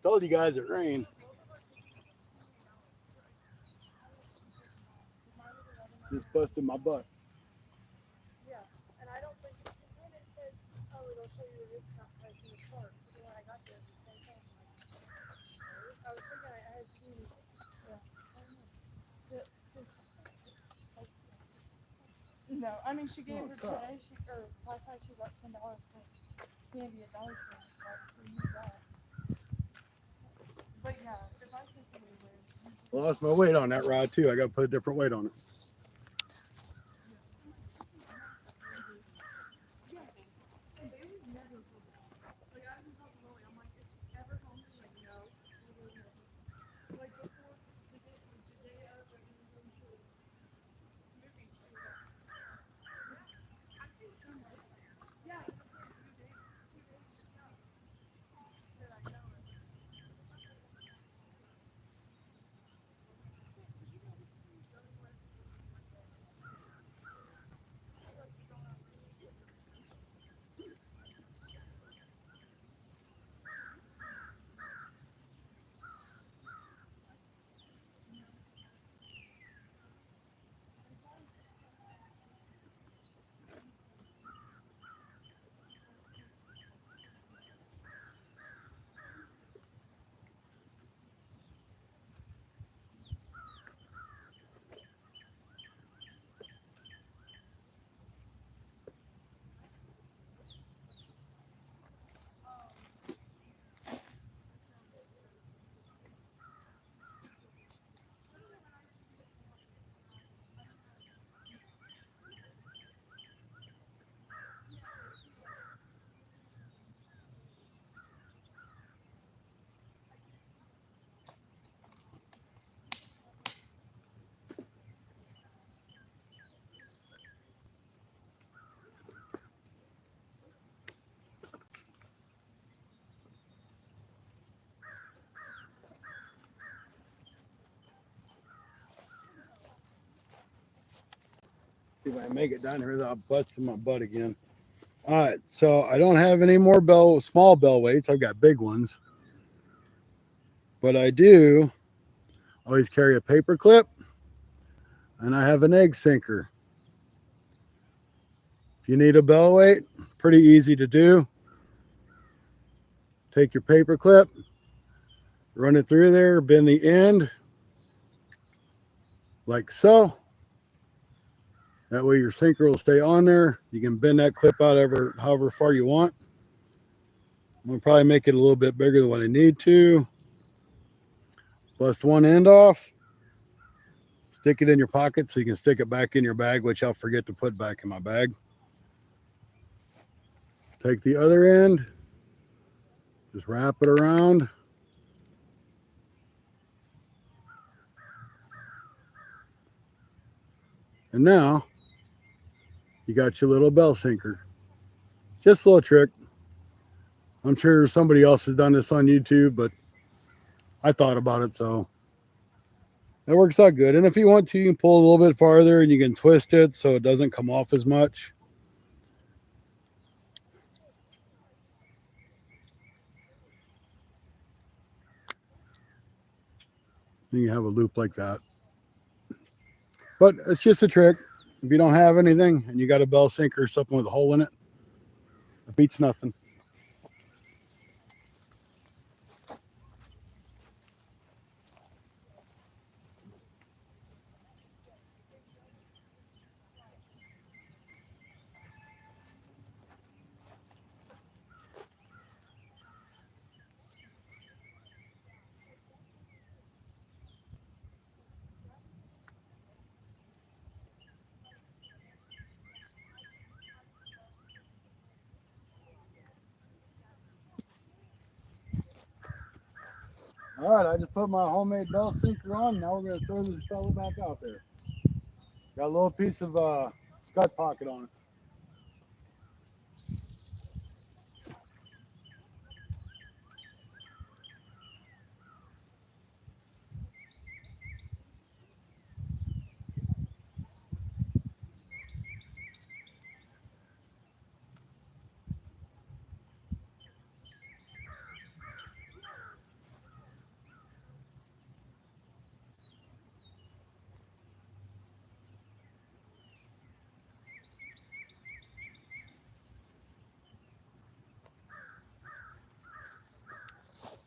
Told you guys it rained. Just busted my butt. Yeah, and I don't think when it said, oh, it'll show you the discount price in the chart. When I got there, it was the same thing. I was thinking I had seen, yeah. No, I mean she gave Oh, her crap. today. Or last night she got $10 for candy at Dollar Tree and stuff. We use that. But yeah, if I take it away, I lost my weight on that rod too. I got to put a different weight on it. and Bailey's never told me. Like I even told Lily, I'm like, is she ever home? She's like, no. Like before the day of that we were going to movie, she was like, yeah, I think so much. Yeah, it was like 2 days ago. Did I tell her? See if I can make it down here without busting my butt again. All right, so I don't have any more small bell weights. I've got big ones, but I do always carry a paper clip, and I have an egg sinker. If you need a bell weight, pretty easy to do. Take your paper clip, run it through there, bend the end like so. That way your sinker will stay on there. You can bend that clip out however far you want. I'm gonna probably make it a little bit bigger than what I need to. Bust one end off, stick it in your pocket so you can stick it back in your bag, which I'll forget to put back in my bag. Take the other end, just wrap it around. And now you got your little bell sinker. Just a little trick. I'm sure somebody else has done this on YouTube, but I thought about it, so that works out good. And if you want to, you can pull a little bit farther and you can twist it so it doesn't come off as much. And you have a loop like that. But it's just a trick. If you don't have anything and you got a bell sinker or something with a hole in it, it beats nothing. All right, I just put my homemade bell sinker on. Now we're going to throw this fella back out there. Got a little piece of gut pocket on it.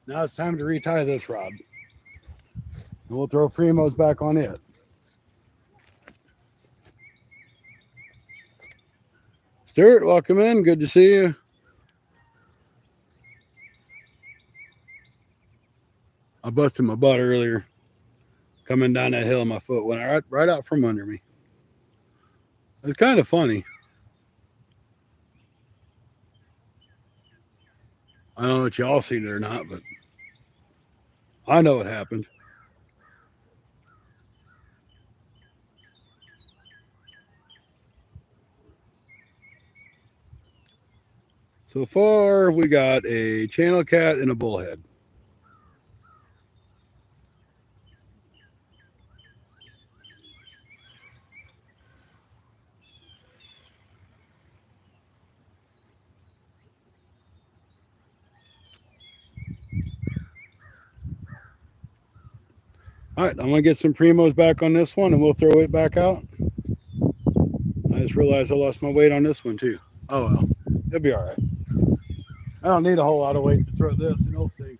Now it's time to retie this rod. And we'll throw Primos back on it. Stuart, welcome in. Good to see you. I busted my butt earlier coming down that hill. My foot went right out from under me. It's kind of funny. I don't know if y'all seen it or not, but I know it happened. So far, we got a channel cat and a bullhead. All right, I'm going to get some primos back on this one and we'll throw it back out. I just realized I lost my weight on this one too. Oh well, it'll be all right. I don't need a whole lot of weight to throw this, and it'll sink.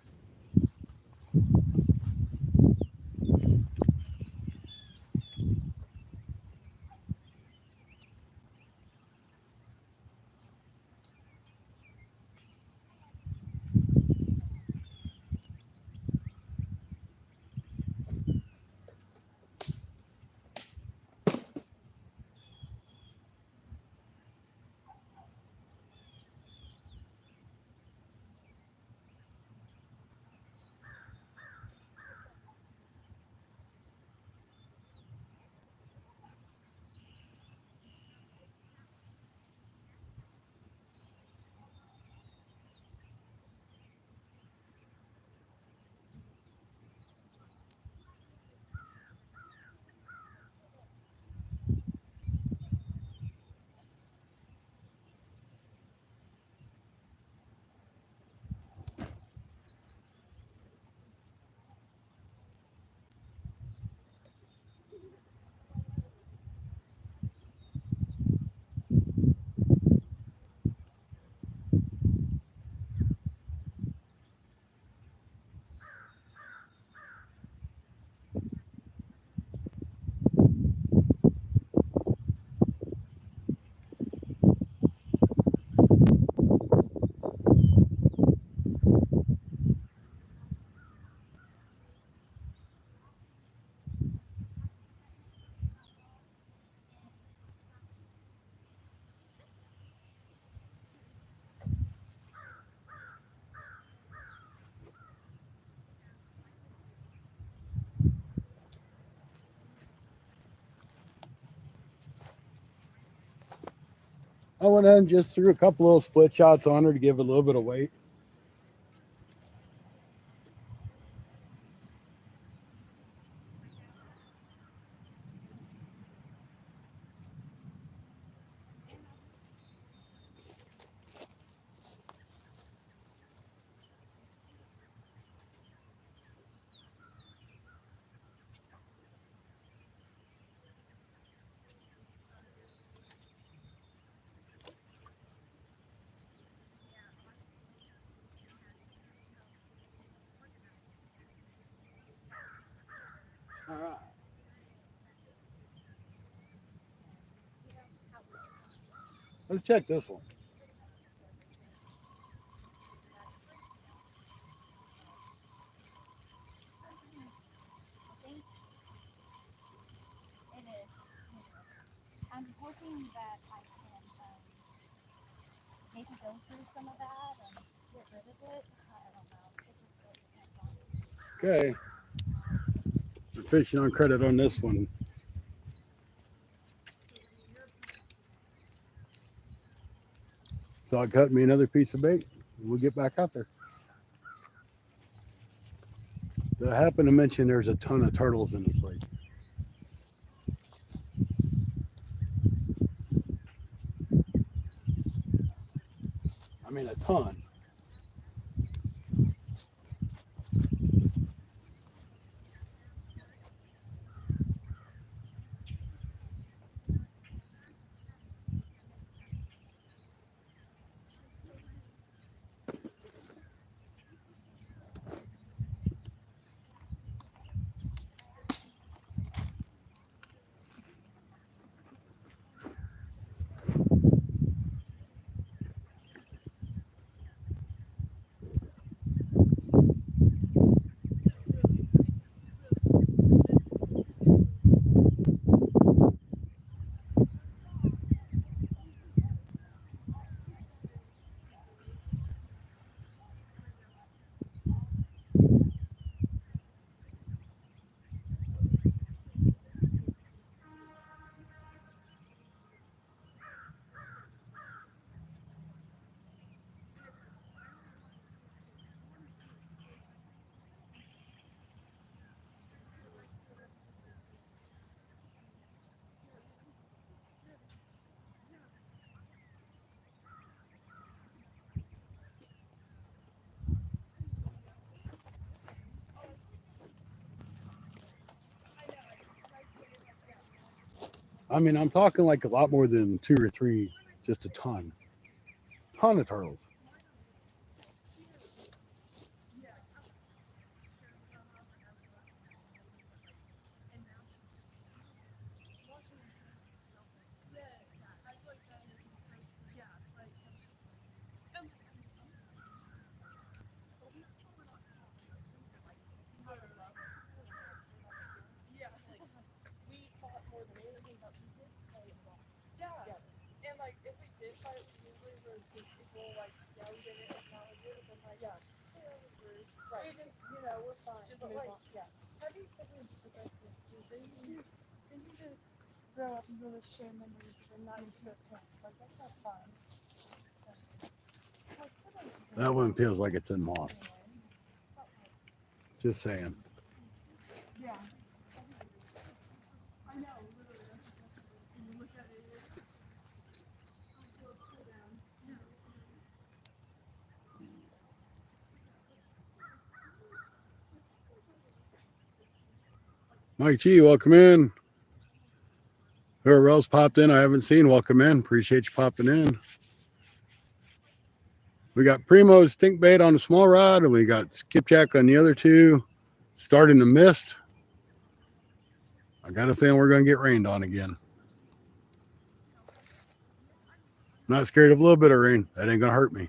I went ahead and just threw a couple little split shots on her to give it a little bit of weight. All right. Let's check this one. It is. I'm hoping that I can maybe go through some of that and get rid of it. I don't know. It just really depends on. Okay. We're fishing on credit on this one. So I cut me another piece of bait. We'll get back out there. Did I happen to mention there's a ton of turtles in this lake? I mean, a ton. I mean, I'm talking like a lot more than 2 or 3, just a ton of turtles. And like if we did fight, usually there's just people like, yeah, we did it, it's not legit, but then like, yeah, right. We just, we're fine. Just like, yeah. Having siblings is the best thing too. They need to grow up and really share memories and not into their parents. Like that's not fun. Like siblings is That one feels like it's in moss. Just saying. yeah. I know, literally, that's exactly when you look at it, pull down. Mike G, welcome in. Whoever else popped in, I haven't seen, welcome in. Appreciate you popping in. We got Primo's stink bait on the small rod, and we got skipjack on the other two. Starting to mist. I got a feeling we're going to get rained on again. I'm not scared of a little bit of rain. That ain't going to hurt me.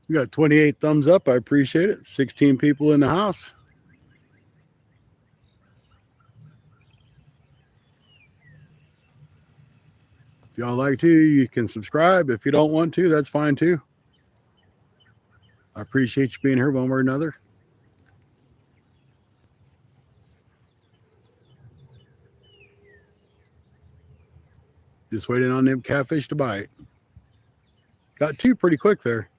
We got 28 thumbs up. I appreciate it. 16 people in the house. If y'all like to, you can subscribe. If you don't want to, that's fine too. I appreciate you being here one way or another. Just waiting on them catfish to bite. Got two pretty quick there.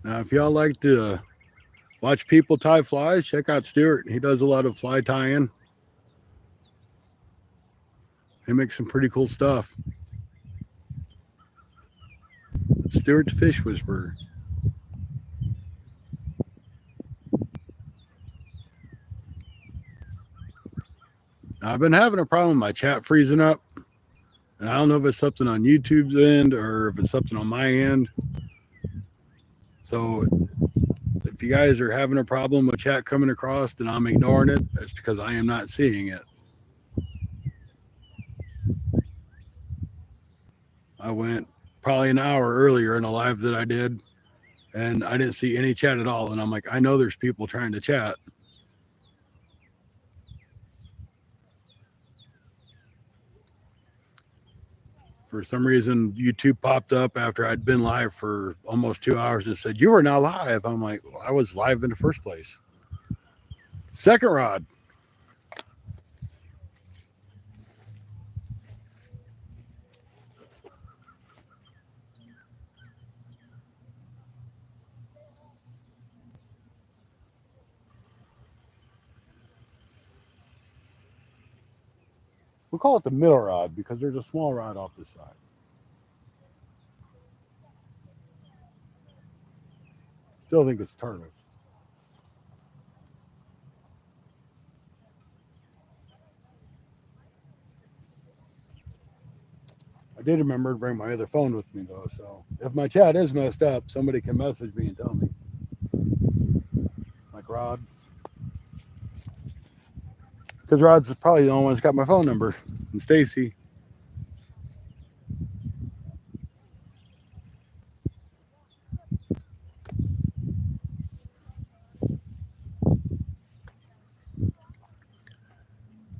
Now, if y'all like to watch people tie flies, check out Stuart. He does a lot of fly tying. He makes some pretty cool stuff. Stuart the Fish Whisperer. Now, I've been having a problem with my chat freezing up. And I don't know if it's something on YouTube's end or if it's something on my end. So if you guys are having a problem with chat coming across, then I'm ignoring it. That's because I am not seeing it. I went probably an hour earlier in a live that I did, and I didn't see any chat at all. And I'm like, I know there's people trying to chat. For some reason, YouTube popped up after I'd been live for almost 2 hours and said, you are now live. I'm like, well, I was live in the first place. Second rod. We'll call it the middle rod because there's a small rod off this side. Still think it's turtles. I did remember to bring my other phone with me though, so if my chat is messed up, somebody can message me and tell me. Like Rod. Because Rod's probably the only one that's got my phone number. And Stacy.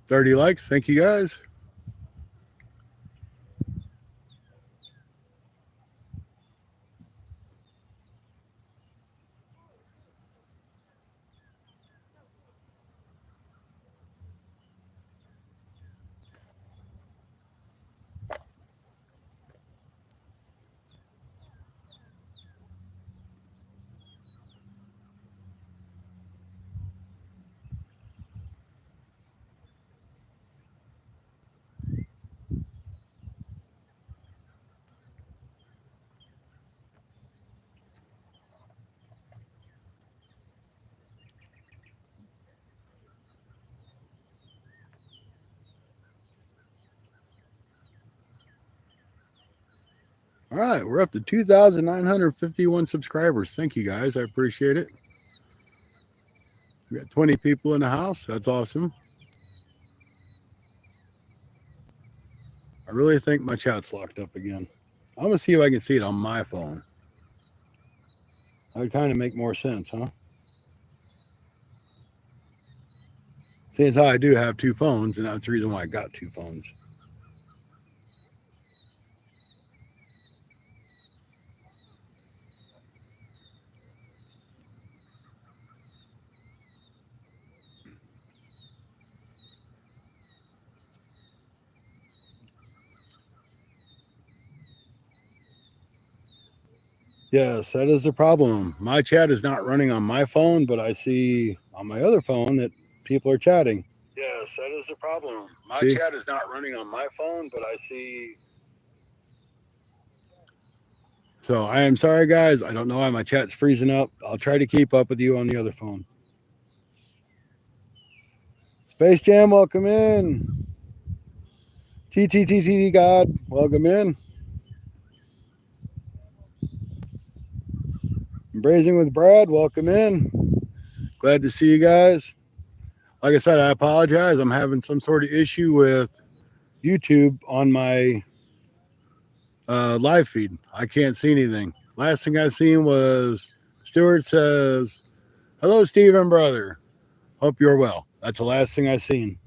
$30 likes. Thank you guys. All right, we're up to 2,951 subscribers. Thank you guys. I appreciate it. We got 20 people in the house. That's awesome. I really think my chat's locked up again. I'm going to see if I can see it on my phone. That would kind of make more sense, huh? Seeing as how I do have two phones, and that's the reason why I got two phones. Yes, that is the problem. My chat is not running on my phone, but I see on my other phone that people are chatting. Yes, that is the problem. My chat is not running on my phone, but I see. So I am sorry, guys. I don't know why my chat's freezing up. I'll try to keep up with you on the other phone. Space Jam, welcome in. TTTT God, welcome in. Brazing with Brad, welcome in. Glad to see you guys. Like I said, I apologize. I'm having some sort of issue with YouTube on my live feed. I can't see anything. Last thing I seen was Stuart says, "Hello, Stephen, brother. Hope you're well." That's the last thing I seen.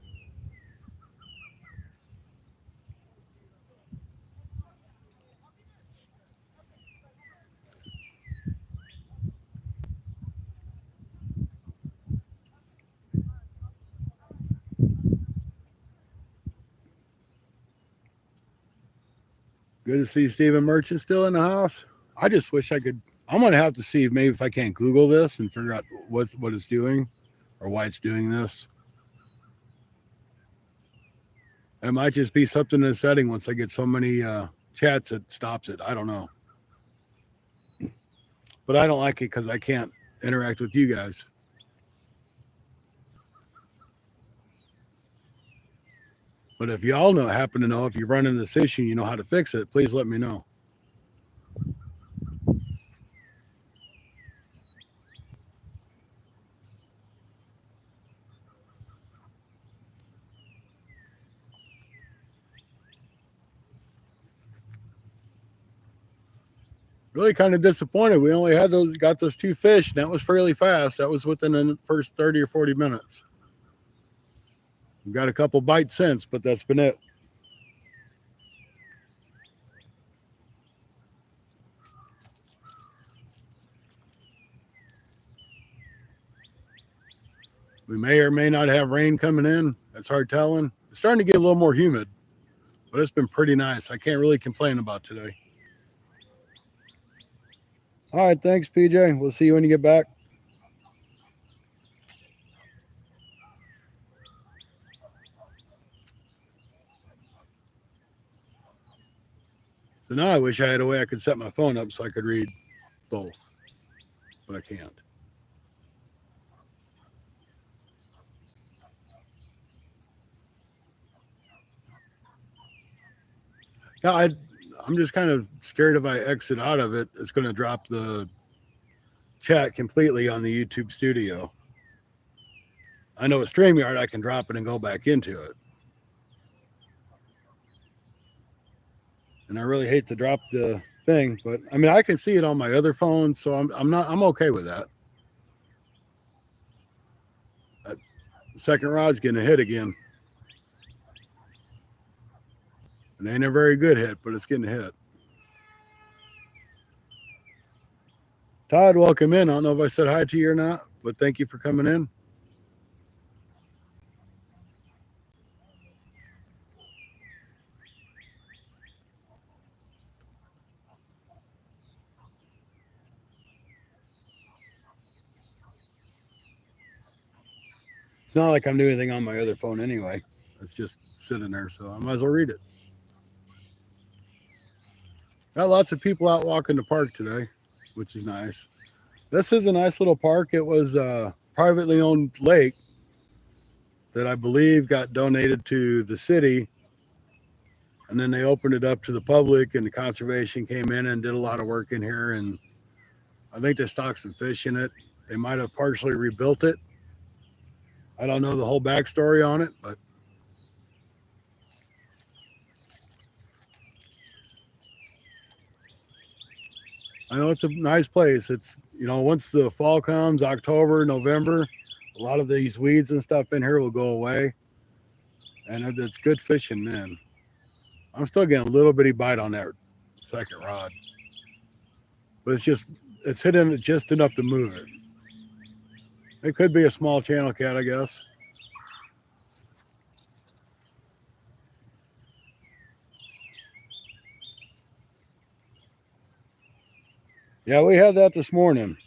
Good to see Stephen Merchant still in the house. I just wish I could. I'm gonna have to see maybe if I can't Google this and figure out what it's doing or why it's doing this. It might just be something in the setting once I get so many chats it stops it. I don't know. But I don't like it because I can't interact with you guys. But if y'all happen to know, if you run into this issue, you know how to fix it, please let me know. Really kind of disappointed. We only got those two fish, and that was fairly fast. That was within the first 30 or 40 minutes. We've got a couple bites since, but that's been it. We may or may not have rain coming in. That's hard telling. It's starting to get a little more humid, but it's been pretty nice. I can't really complain about today. All right, thanks, PJ. We'll see you when you get back. So now I wish I had a way I could set my phone up so I could read both, but I can't. Yeah, I'm just kind of scared if I exit out of it, it's going to drop the chat completely on the YouTube studio. I know with StreamYard, I can drop it and go back into it. And I really hate to drop the thing, but I mean, I can see it on my other phone, so I'm okay with that. That second rod's getting a hit again. It ain't a very good hit, but it's getting a hit. Todd, welcome in. I don't know if I said hi to you or not, but thank you for coming in. It's not like I'm doing anything on my other phone anyway. It's just sitting there, so I might as well read it. Got lots of people out walking the park today, which is nice. This is a nice little park. It was a privately owned lake that I believe got donated to the city And then they opened it up to the public, and the conservation came in and did a lot of work in here. And I think they stocked some fish in it. They might have partially rebuilt it. I don't know the whole backstory on it, but I know it's a nice place. It's, once the fall comes, October, November, a lot of these weeds and stuff in here will go away. And it's good fishing then. I'm still getting a little bitty bite on that second rod, but it's hitting it just enough to move it. It could be a small channel cat, I guess. Yeah, we had that this morning.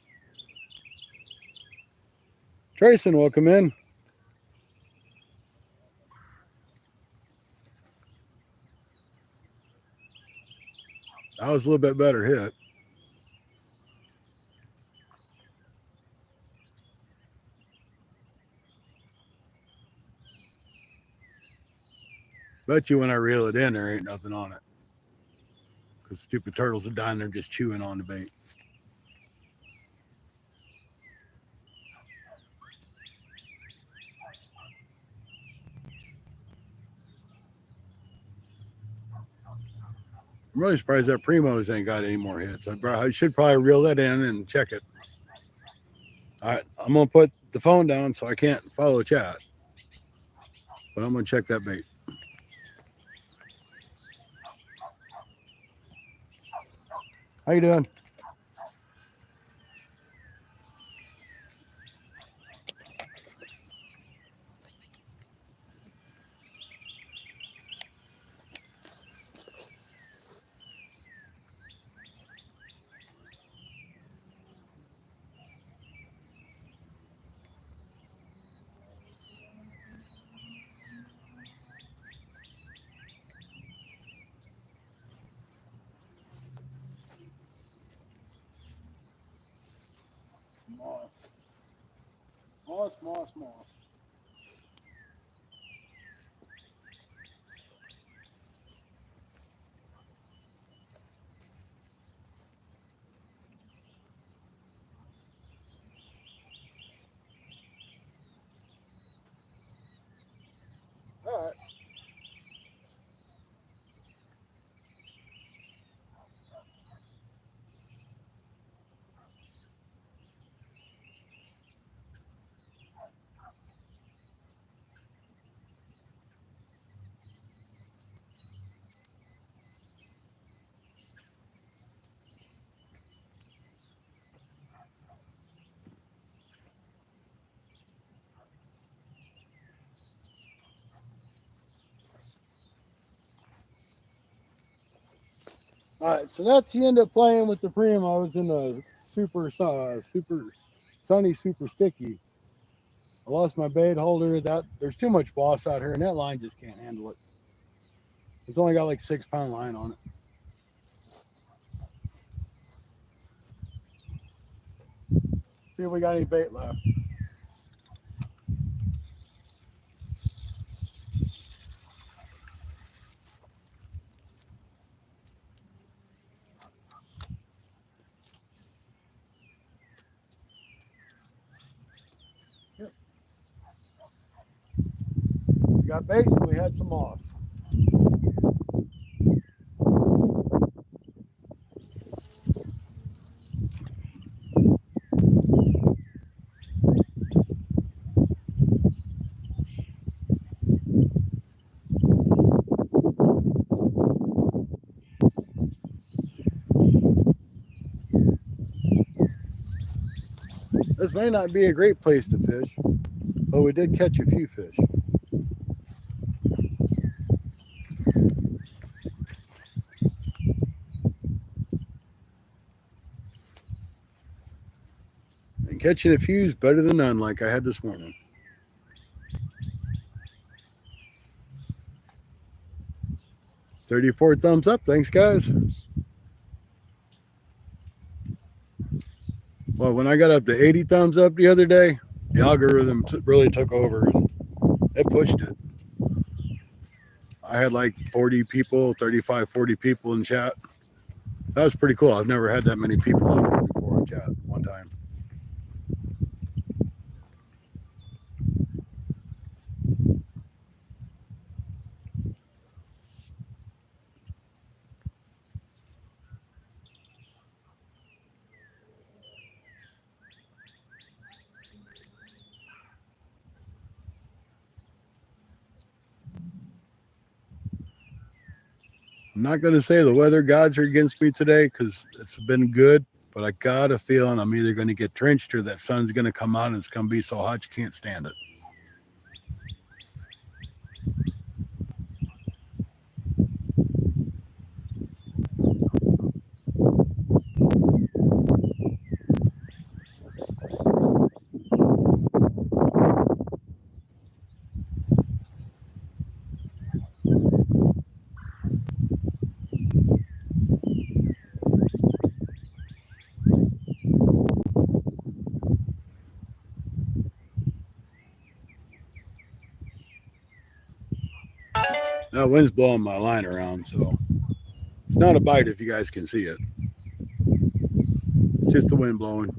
Trayson, welcome in. That was a little bit better hit. Bet you when I reel it in, there ain't nothing on it. Because stupid turtles are down there just chewing on the bait. I'm really surprised that Primo's ain't got any more hits. I should probably reel that in and check it. All right, I'm going to put the phone down so I can't follow chat. But I'm going to check that bait. How you doing? Moss. All right. All right, so that's the end of playing with the Primos in the super sunny, super sticky. I lost my bait holder. There's too much boss out here, and that line just can't handle it. It's only got like 6-pound line on it. See if we got any bait left. Yep. We got bait. We had some moss. This may not be a great place to fish, but we did catch a few fish. And catching a few is better than none, like I had this morning. 34 thumbs up. Thanks, guys. Well, when I got up to 80 thumbs up the other day, the algorithm really took over and it pushed it. I had like 40 people, 35, 40 people in chat. That was pretty cool. I've never had that many people out there before in chat one time. I'm not going to say the weather gods are against me today because it's been good, but I got a feeling I'm either going to get drenched or that sun's going to come out and it's going to be so hot you can't stand it. That wind's blowing my line around, so it's not a bite if you guys can see it. It's just the wind blowing.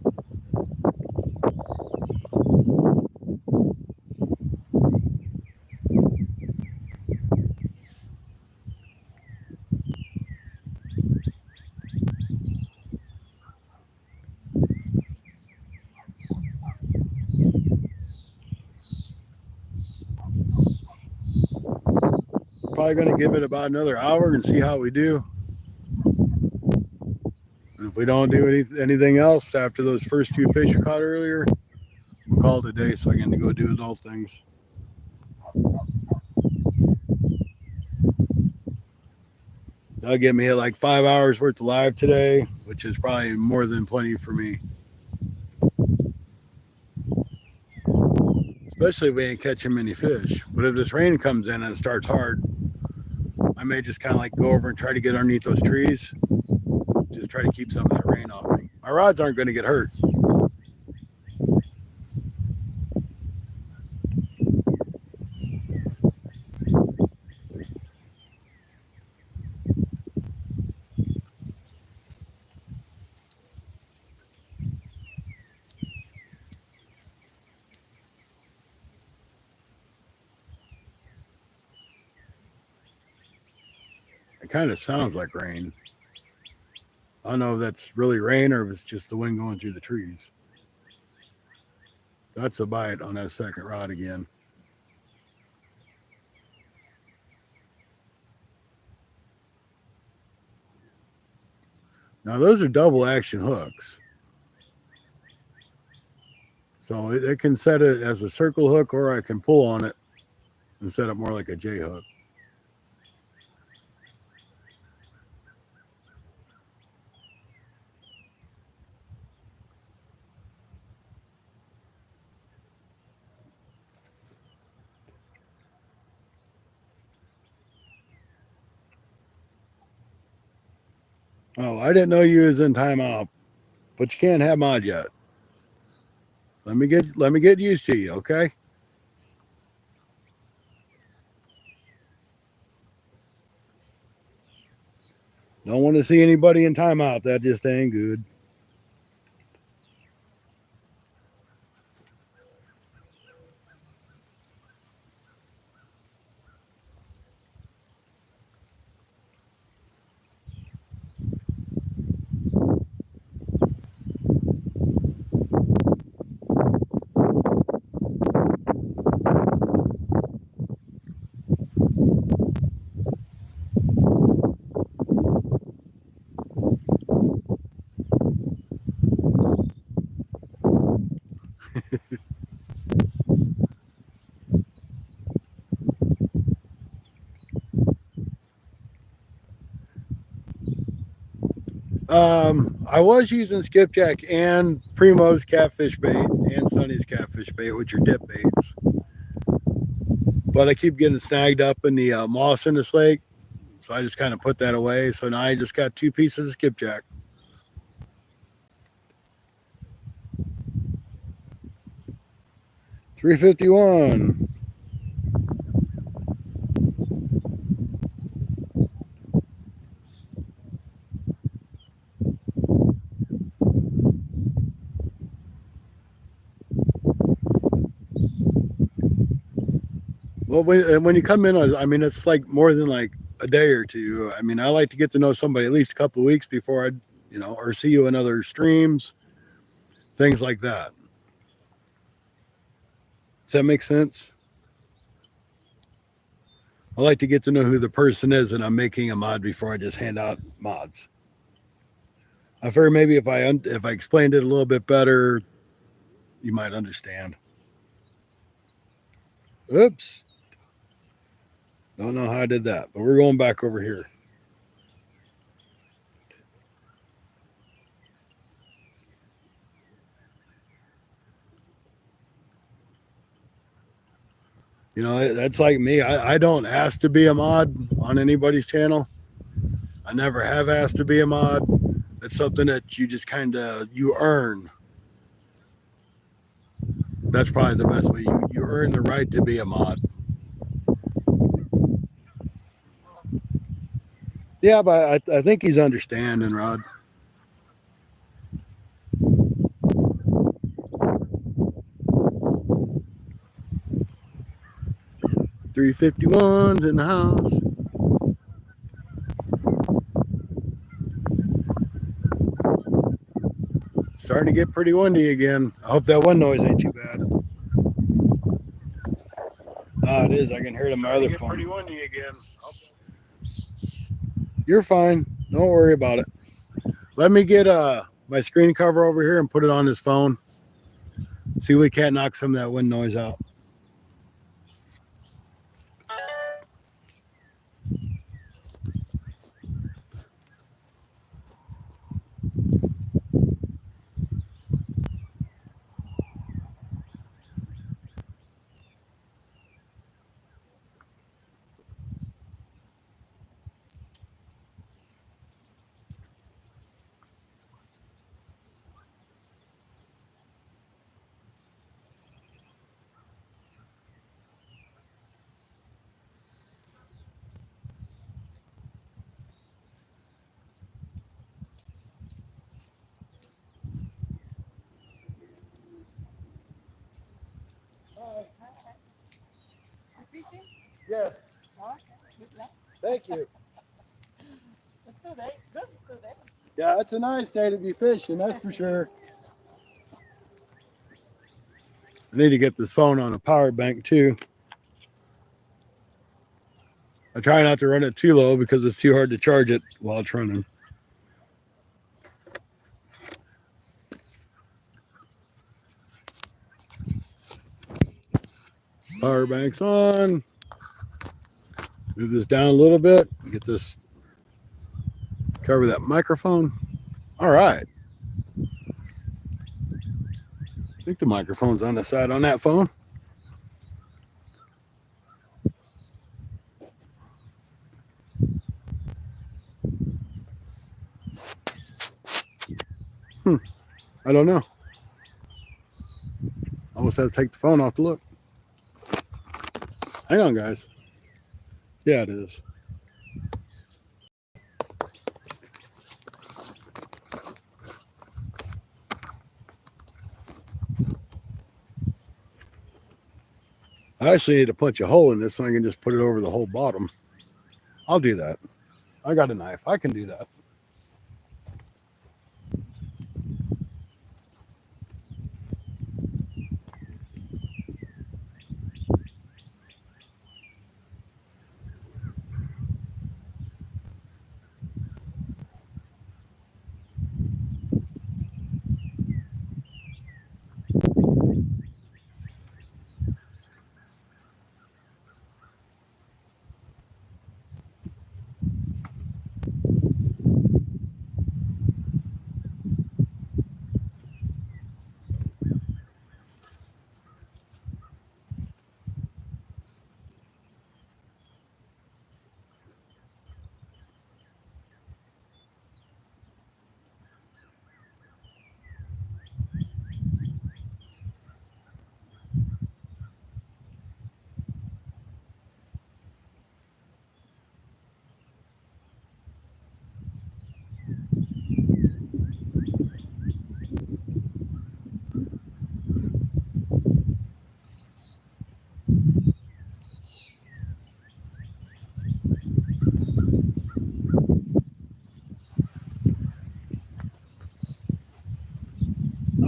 Probably going to give it about another hour and see how we do. And if we don't do anything else after those first few fish we caught earlier, we'll call it a day so I can go do those things. That'll get me at like 5 hours worth of live today, which is probably more than plenty for me. Especially if we ain't catching many fish. But if this rain comes in and it starts hard, I may just kind of like go over and try to get underneath those trees. Just try to keep some of that rain off me. My rods aren't going to get hurt. It kind of sounds like rain. I don't know if that's really rain or if it's just the wind going through the trees. That's a bite on that second rod again. Now those are double action hooks. So it can set it as a circle hook or I can pull on it and set it more like a J hook. Oh, I didn't know you was in timeout, but you can't have mod yet. Let me get used to you, okay? Don't want to see anybody in timeout. That just ain't good. I was using skipjack and Primo's catfish bait and Sunny's catfish bait, which are dip baits. But I keep getting snagged up in the moss in this lake. So I just kind of put that away. So now I just got 2 pieces of skipjack. $3.51. Well, when you come in, I mean, it's like more than like a day or two. I mean, I like to get to know somebody at least a couple of weeks before I, or see you in other streams, things like that. Does that make sense? I like to get to know who the person is and I'm making a mod before I just hand out mods. I figure maybe if I explained it a little bit better, you might understand. Oops. Don't know how I did that, but we're going back over here. That's like me. I don't ask to be a mod on anybody's channel. I never have asked to be a mod. It's something that you just you earn. That's probably the best way. You earn the right to be a mod. Yeah, but I think he's understanding, Rod. 351's in the house. Starting to get pretty windy again. I hope that wind noise ain't too bad. Ah, it is. I can hear it on my other phone. Pretty windy again. You're fine. Don't worry about it. Let me get my screen cover over here and put it on his phone. See if we can't knock some of that wind noise out. Yes. Thank you. Yeah, it's a nice day to be fishing, that's for sure. I need to get this phone on a power bank too. I try not to run it too low because it's too hard to charge it while it's running. Power bank's on. Move this down a little bit. Get this, cover that microphone. All right. I think the microphone's on the side on that phone. I don't know. I almost had to take the phone off to look. Hang on, guys. Yeah, it is. I actually need to punch a hole in this so I can just put it over the whole bottom. I'll do that. I got a knife. I can do that.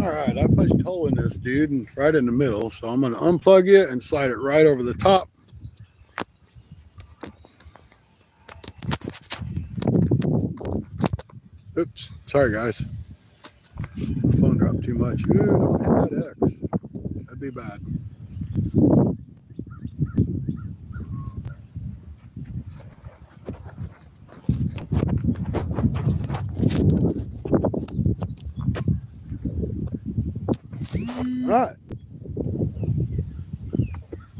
All right, I punched a hole in this dude and right in the middle, so I'm going to unplug it and slide it right over the top. Oops, sorry guys. The phone dropped too much. Ooh, don't hit that X. That'd be bad. All right.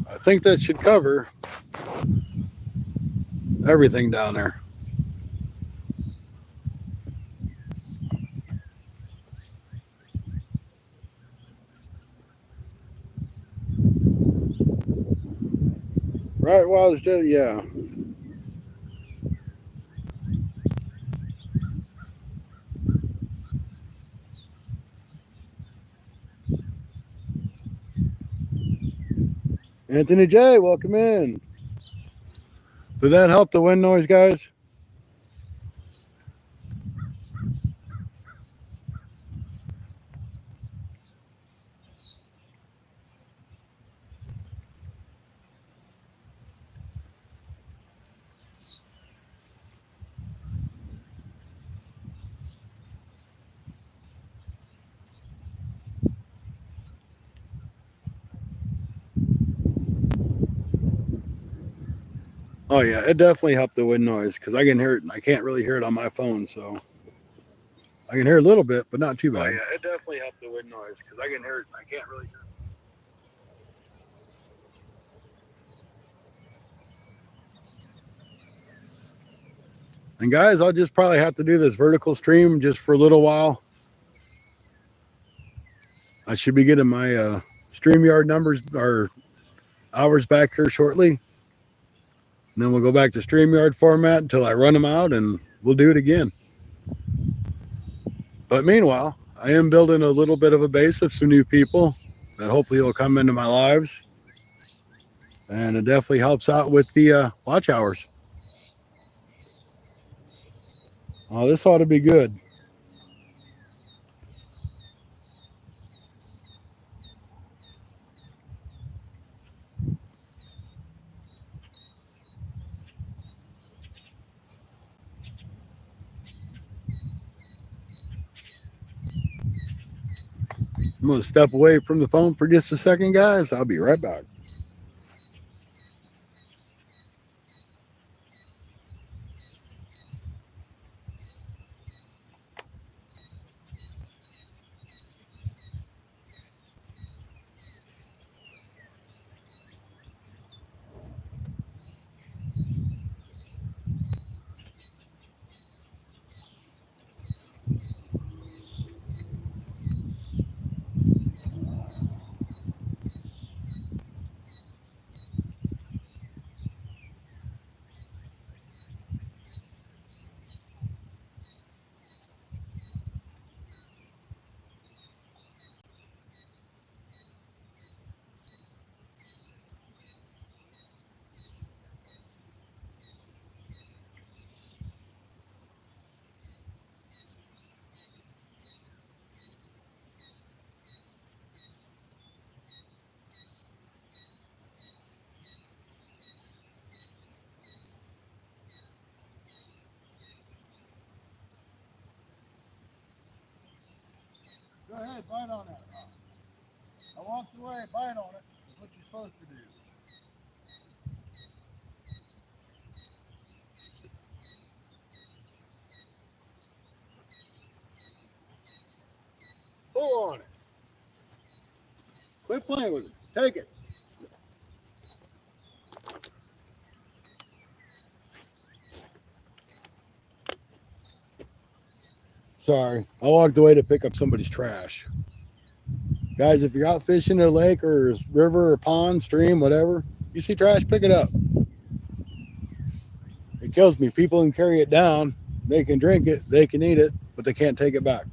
I think that should cover everything down there. Right while I was doing, yeah. Anthony J, welcome in. Did that help the wind noise, guys? Oh yeah, it definitely helped the wind noise because I can hear it. I can't really hear it on my phone, so I can hear a little bit, but not too bad. Oh yeah, it definitely helped the wind noise because I can hear it. I can't really hear it. And guys, I'll just probably have to do this vertical stream just for a little while. I should be getting my StreamYard numbers or hours back here shortly. And then we'll go back to StreamYard format until I run them out and we'll do it again. But meanwhile, I am building a little bit of a base of some new people that hopefully will come into my lives. And it definitely helps out with the watch hours. Oh, this ought to be good. I'm going to step away from the phone for just a second, guys. I'll be right back. Go ahead, bite on that. I walked away, bite on it. That's what you're supposed to do. Pull on it. Quit playing with it. Take it. Sorry, I walked away to pick up somebody's trash. Guys, if you're out fishing in a lake or river or pond, stream, whatever, you see trash, pick it up. It kills me. People can carry it down. They can drink it. They can eat it, but they can't take it back.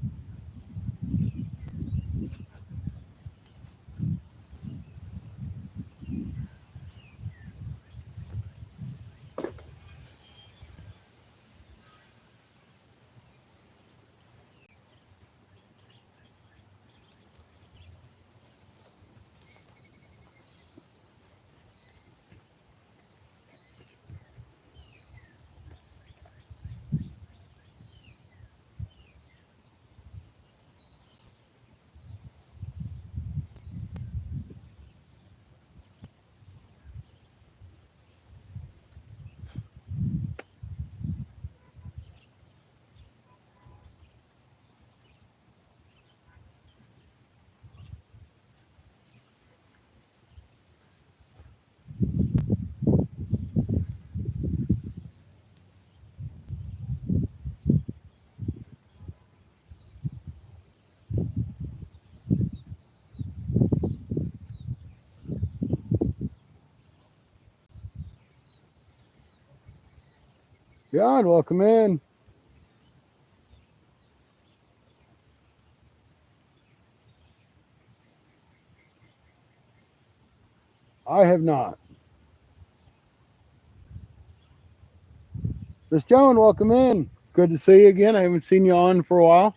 John, welcome in. I have not. Miss Joan, welcome in. Good to see you again. I haven't seen you on for a while.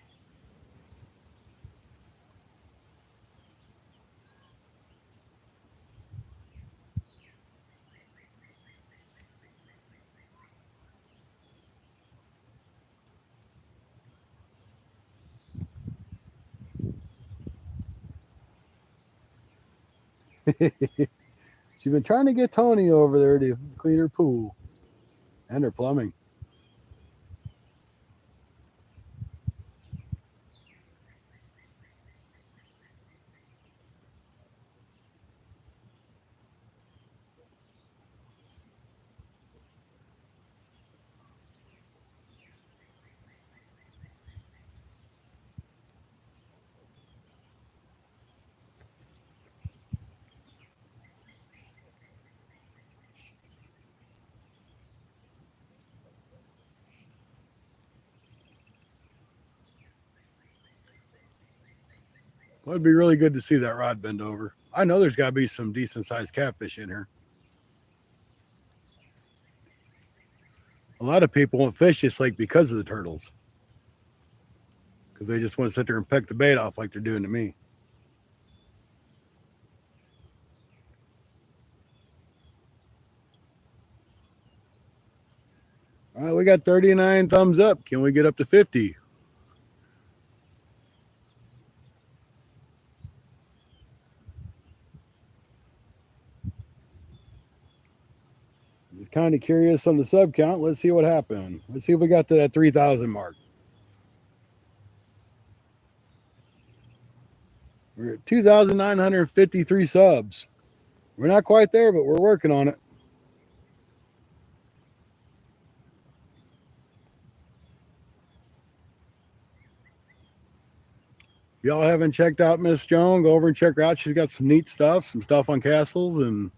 She's been trying to get Tony over there to clean her pool and her plumbing. Well, it'd be really good to see that rod bend over. I know there's got to be some decent sized catfish in here. A lot of people won't fish this lake because of the turtles, because they just want to sit there and peck the bait off like they're doing to me. All right, we got 39 thumbs up. Can we get up to 50? Just kind of curious on the sub count. Let's see what happened. Let's see if we got to that 3,000 mark. We're at 2,953 subs. We're not quite there, but we're working on it. If y'all haven't checked out Miss Joan, go over and check her out. She's got some neat stuff, some stuff on castles, and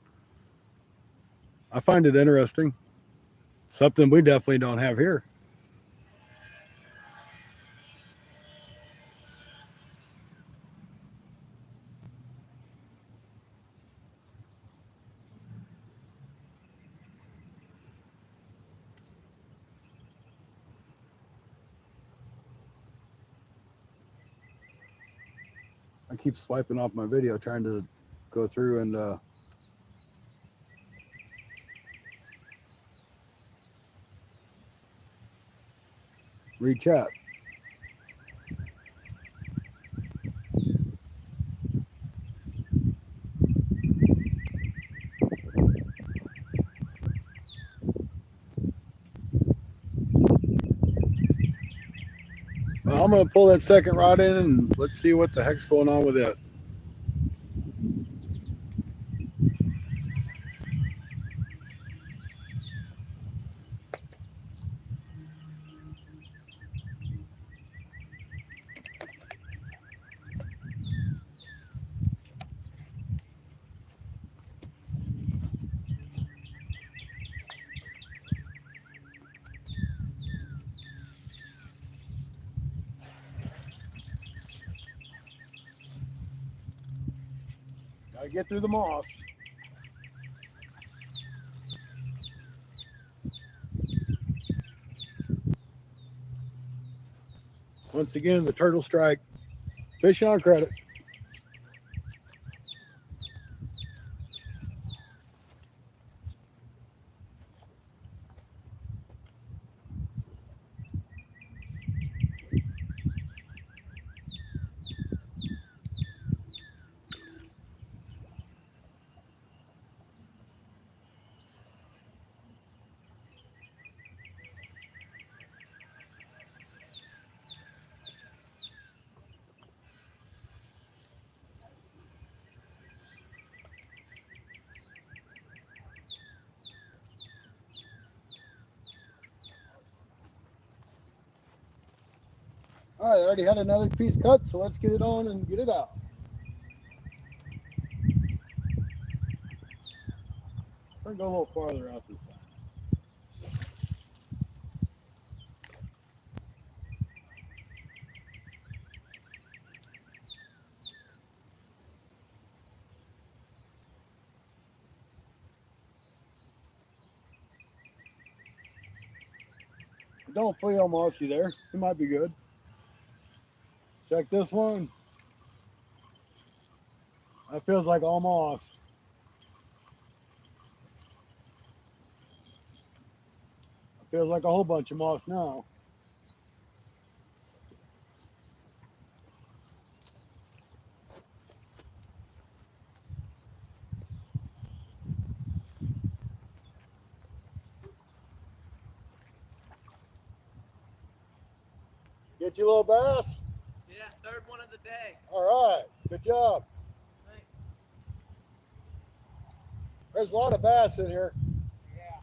I find it interesting. Something we definitely don't have here. I keep swiping off my video trying to go through and read chat. Well, I'm going to pull that second rod in and let's see what the heck's going on with it. Gotta get through the moss. Once again, the turtle strike. Fishing on credit. All right, I already had another piece cut, so let's get it on and get it out. We're going to go a little farther out this time. don't feel mossy there. It might be good. Check this one. That feels like all moss. It feels like a whole bunch of moss now. Get you a little bass? Yeah, third one of the day. All right, good job. Thanks. There's a lot of bass in here. Yeah.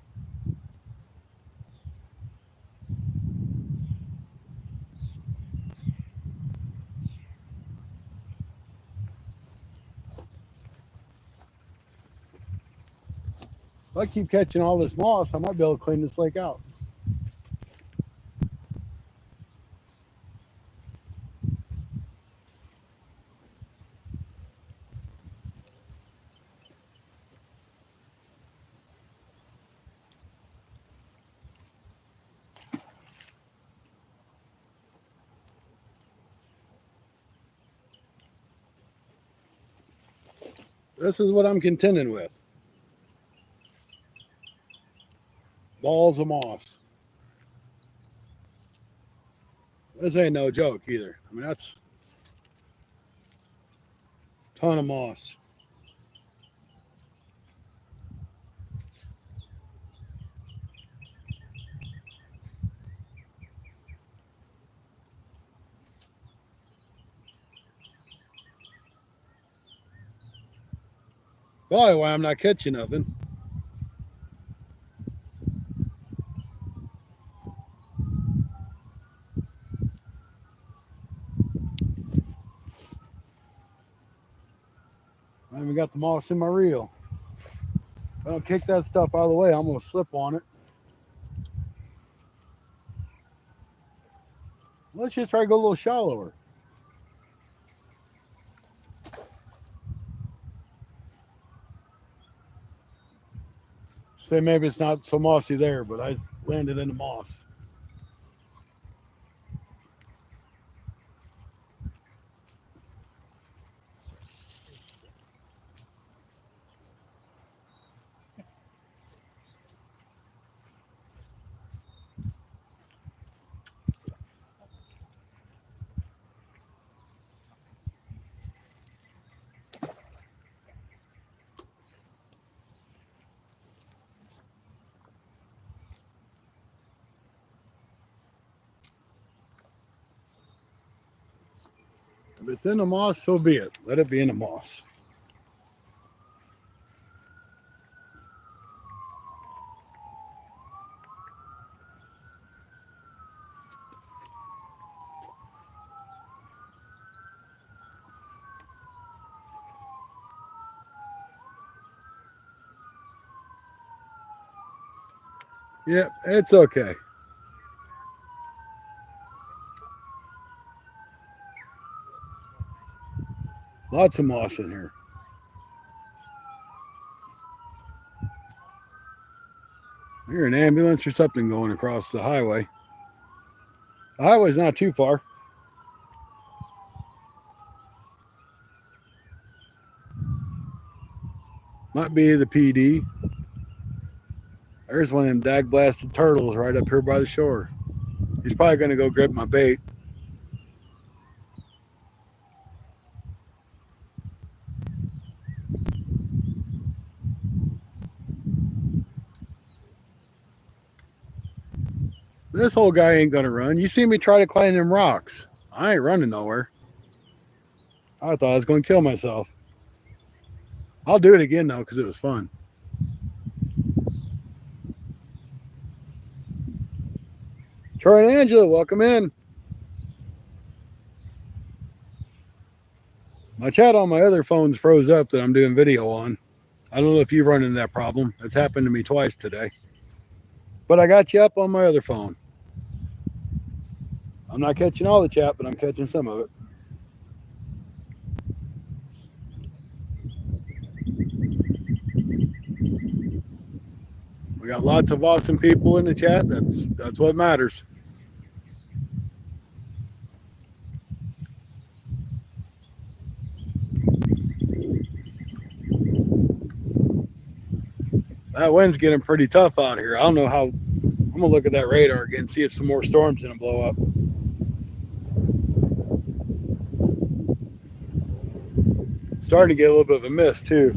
If I keep catching all this moss, I might be able to clean this lake out. This is what I'm contending with. Balls of moss. This ain't no joke either. I mean, that's a ton of moss. Probably why I'm not catching nothing. I haven't got the moss in my reel. If I don't kick that stuff out of the way, I'm going to slip on it. Let's just try to go a little shallower. Say maybe it's not so mossy there, but I landed in the moss. If it's in the moss, so be it. Let it be in the moss. Yep, it's okay. Lots of moss in here. I hear an ambulance or something going across the highway. The highway's not too far. Might be the PD. There's one of them dag blasted turtles right up here by the shore. He's probably going to go grab my bait. This whole guy ain't going to run. You see me try to climb them rocks. I ain't running nowhere. I thought I was going to kill myself. I'll do it again though because it was fun. Troy and Angela, welcome in. My chat on my other phone's froze up that I'm doing video on. I don't know if you've run into that problem. It's happened to me twice today. But I got you up on my other phone. I'm not catching all the chat, but I'm catching some of it. We got lots of awesome people in the chat. That's what matters. That wind's getting pretty tough out here. I don't know how. I'm gonna look at that radar again, see if some more storms gonna blow up. Starting to get a little bit of a mist too.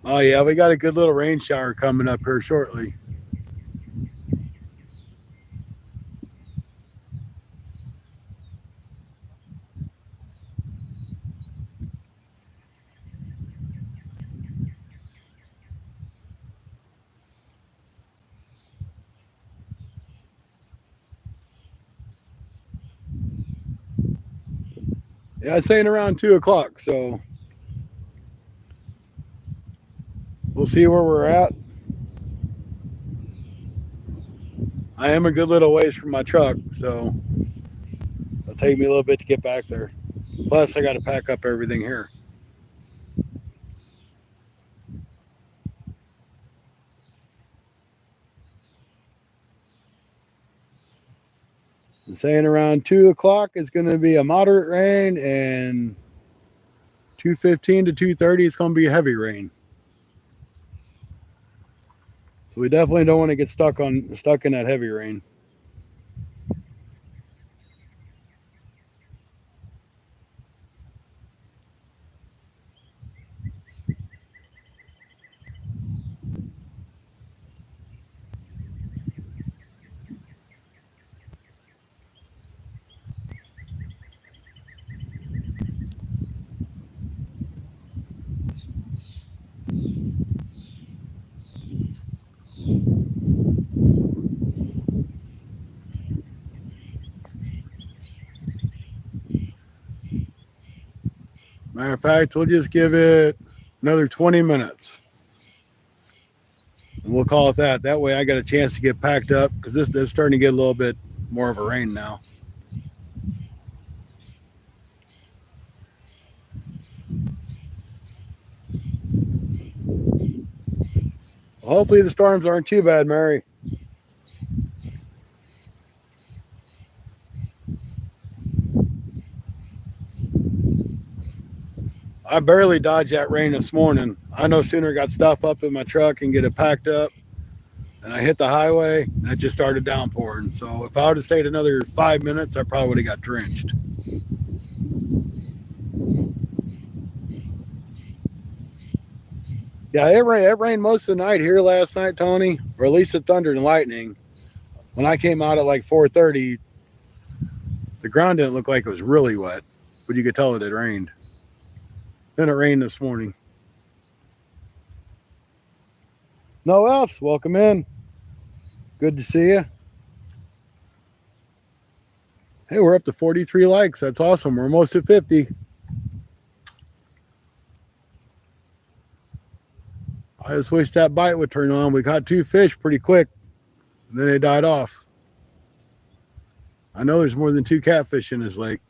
Oh yeah, we got a good little rain shower coming up here shortly. Yeah, it's saying around 2 o'clock, so we'll see where we're at. I am a good little ways from my truck, so it'll take me a little bit to get back there. Plus, I got to pack up everything here. It's saying around 2 o'clock is going to be a moderate rain, and 2:15 to 2:30 is going to be heavy rain. So we definitely don't want to get stuck in that heavy rain. Matter of fact, we'll just give it another 20 minutes. And we'll call it that. That way I got a chance to get packed up because this is starting to get a little bit more of a rain now. Well, hopefully the storms aren't too bad, Mary. I barely dodged that rain this morning. I no sooner got stuff up in my truck and get it packed up, and I hit the highway and it just started downpouring. So if I would have stayed another 5 minutes, I probably would have got drenched. Yeah, it rained most of the night here last night, Tony, or at least it thundered and lightning. When I came out at like 4:30, the ground didn't look like it was really wet, but you could tell it had rained. Then it rained this morning. No else. Welcome in. Good to see you. Hey, we're up to 43 likes. That's awesome. We're almost at 50. I just wish that bite would turn on. We caught 2 fish pretty quick, and then they died off. I know there's more than 2 catfish in this lake.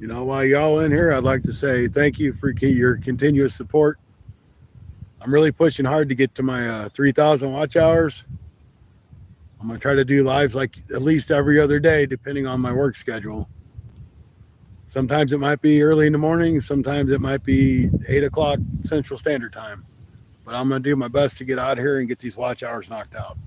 You know, while y'all in here, I'd like to say thank you for your continuous support. I'm really pushing hard to get to my 3,000 watch hours. I'm going to try to do lives like at least every other day, depending on my work schedule. Sometimes it might be early in the morning. Sometimes it might be 8 o'clock Central Standard Time. But I'm going to do my best to get out here and get these watch hours knocked out.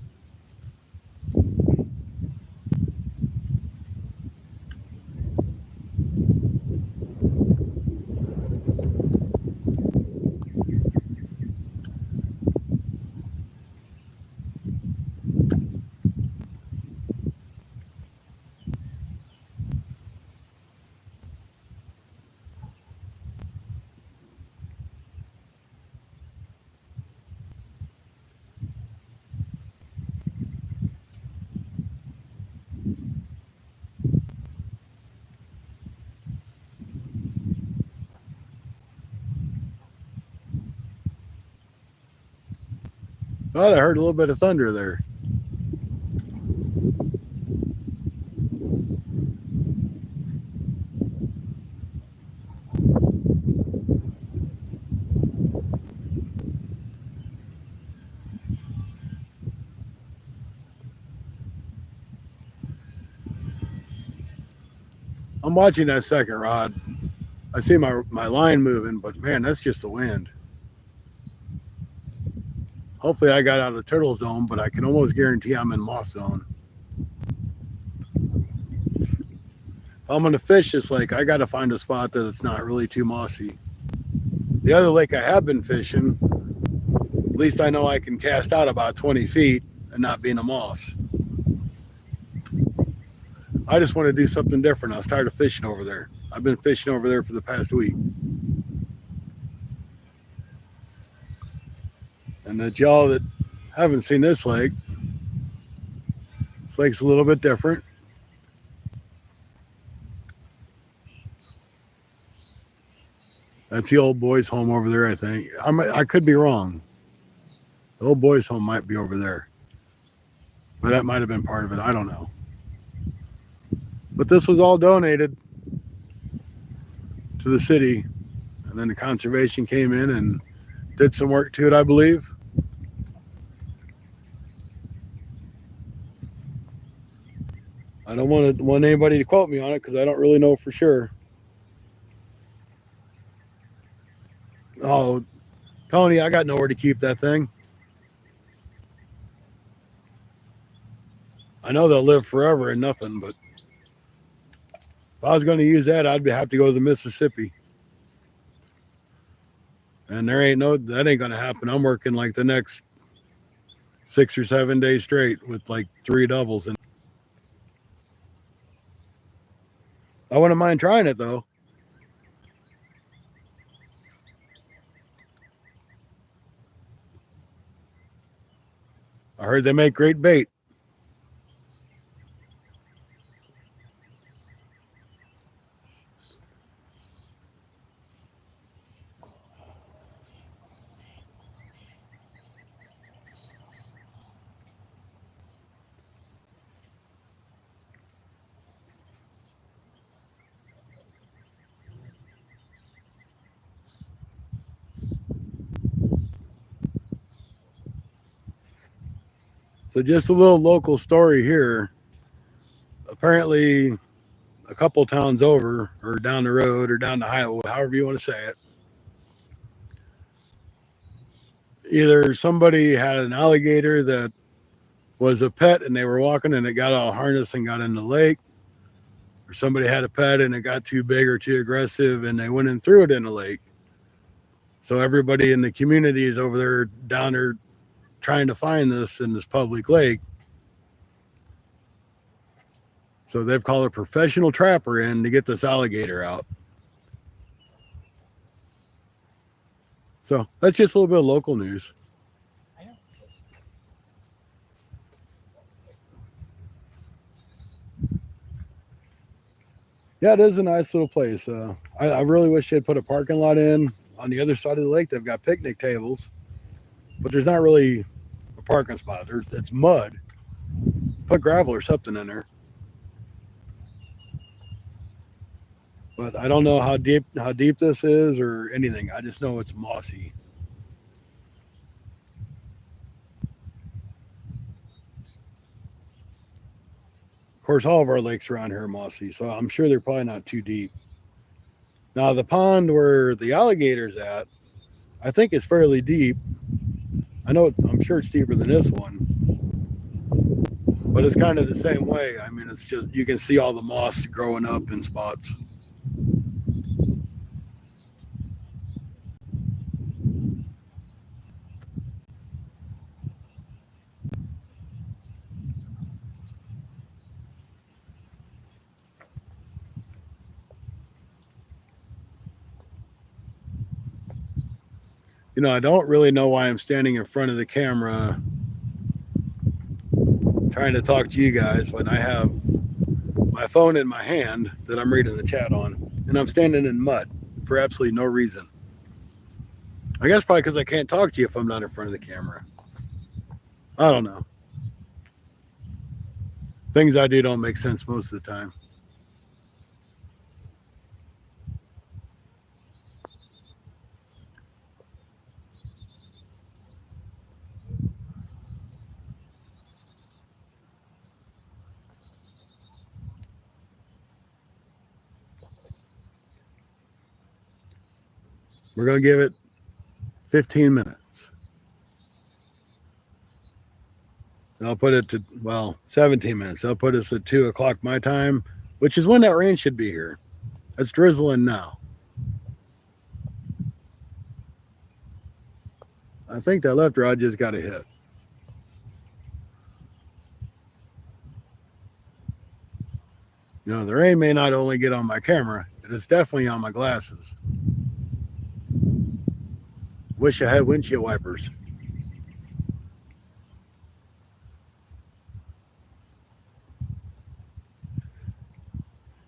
Thought I heard a little bit of thunder there. I'm watching that second rod. I see my line moving, but man, that's just the wind. Hopefully I got out of turtle zone, but I can almost guarantee I'm in moss zone. If I'm gonna fish this lake, I gotta find a spot that it's not really too mossy. The other lake I have been fishing, at least I know I can cast out about 20 feet and not be in a moss. I just want to do something different. I was tired of fishing over there. I've been fishing over there for the past week. And that y'all that haven't seen this lake's a little bit different. That's the old boys' home over there, I think. I could be wrong. The old boys' home might be over there. But that might have been part of it. I don't know. But this was all donated to the city. And then the conservation came in and did some work to it, I believe. I don't want anybody to quote me on it because I don't really know for sure. Oh, Tony, I got nowhere to keep that thing. I know they'll live forever and nothing, but if I was going to use that, I'd have to go to the Mississippi. And that ain't going to happen. I'm working like the next 6 or 7 days straight with like 3 doubles. And I wouldn't mind trying it though. I heard they make great bait. So just a little local story here. Apparently, a couple towns over, or down the road, or down the highway, however you want to say it, either somebody had an alligator that was a pet and they were walking and it got all harnessed and got in the lake, or somebody had a pet and it got too big or too aggressive and they went and threw it in the lake. So everybody in the community is over there, down there, trying to find this in this public lake. So they've called a professional trapper in to get this alligator out. So that's just a little bit of local news. Yeah, it is a nice little place. I really wish they'd put a parking lot in on the other side of the lake. They've got picnic tables, but there's not really a parking spot. It's mud. Put gravel or something in there. But I don't know how deep this is or anything. I just know it's mossy. Of course, all of our lakes around here are mossy, so I'm sure they're probably not too deep. Now, the pond where the alligator's at, I think is fairly deep. I'm sure it's deeper than this one, but it's kind of the same way. I mean, it's just, you can see all the moss growing up in spots. You know, I don't really know why I'm standing in front of the camera trying to talk to you guys when I have my phone in my hand that I'm reading the chat on, and I'm standing in mud for absolutely no reason. I guess probably because I can't talk to you if I'm not in front of the camera. I don't know. Things I do don't make sense most of the time. We're going to give it 15 minutes. I'll put it to, well, 17 minutes. I'll put us at 2 o'clock my time, which is when that rain should be here. It's drizzling now. I think that left rod just got a hit. You know, the rain may not only get on my camera, it is definitely on my glasses. Wish I had windshield wipers.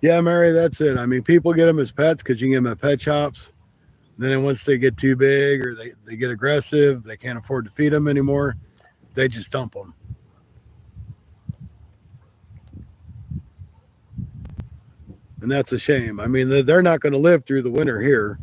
Yeah, Mary, that's it. I mean, people get them as pets because you can get them at pet shops. Then once they get too big or they get aggressive, they can't afford to feed them anymore, they just dump them. And that's a shame. I mean, they're not going to live through the winter here.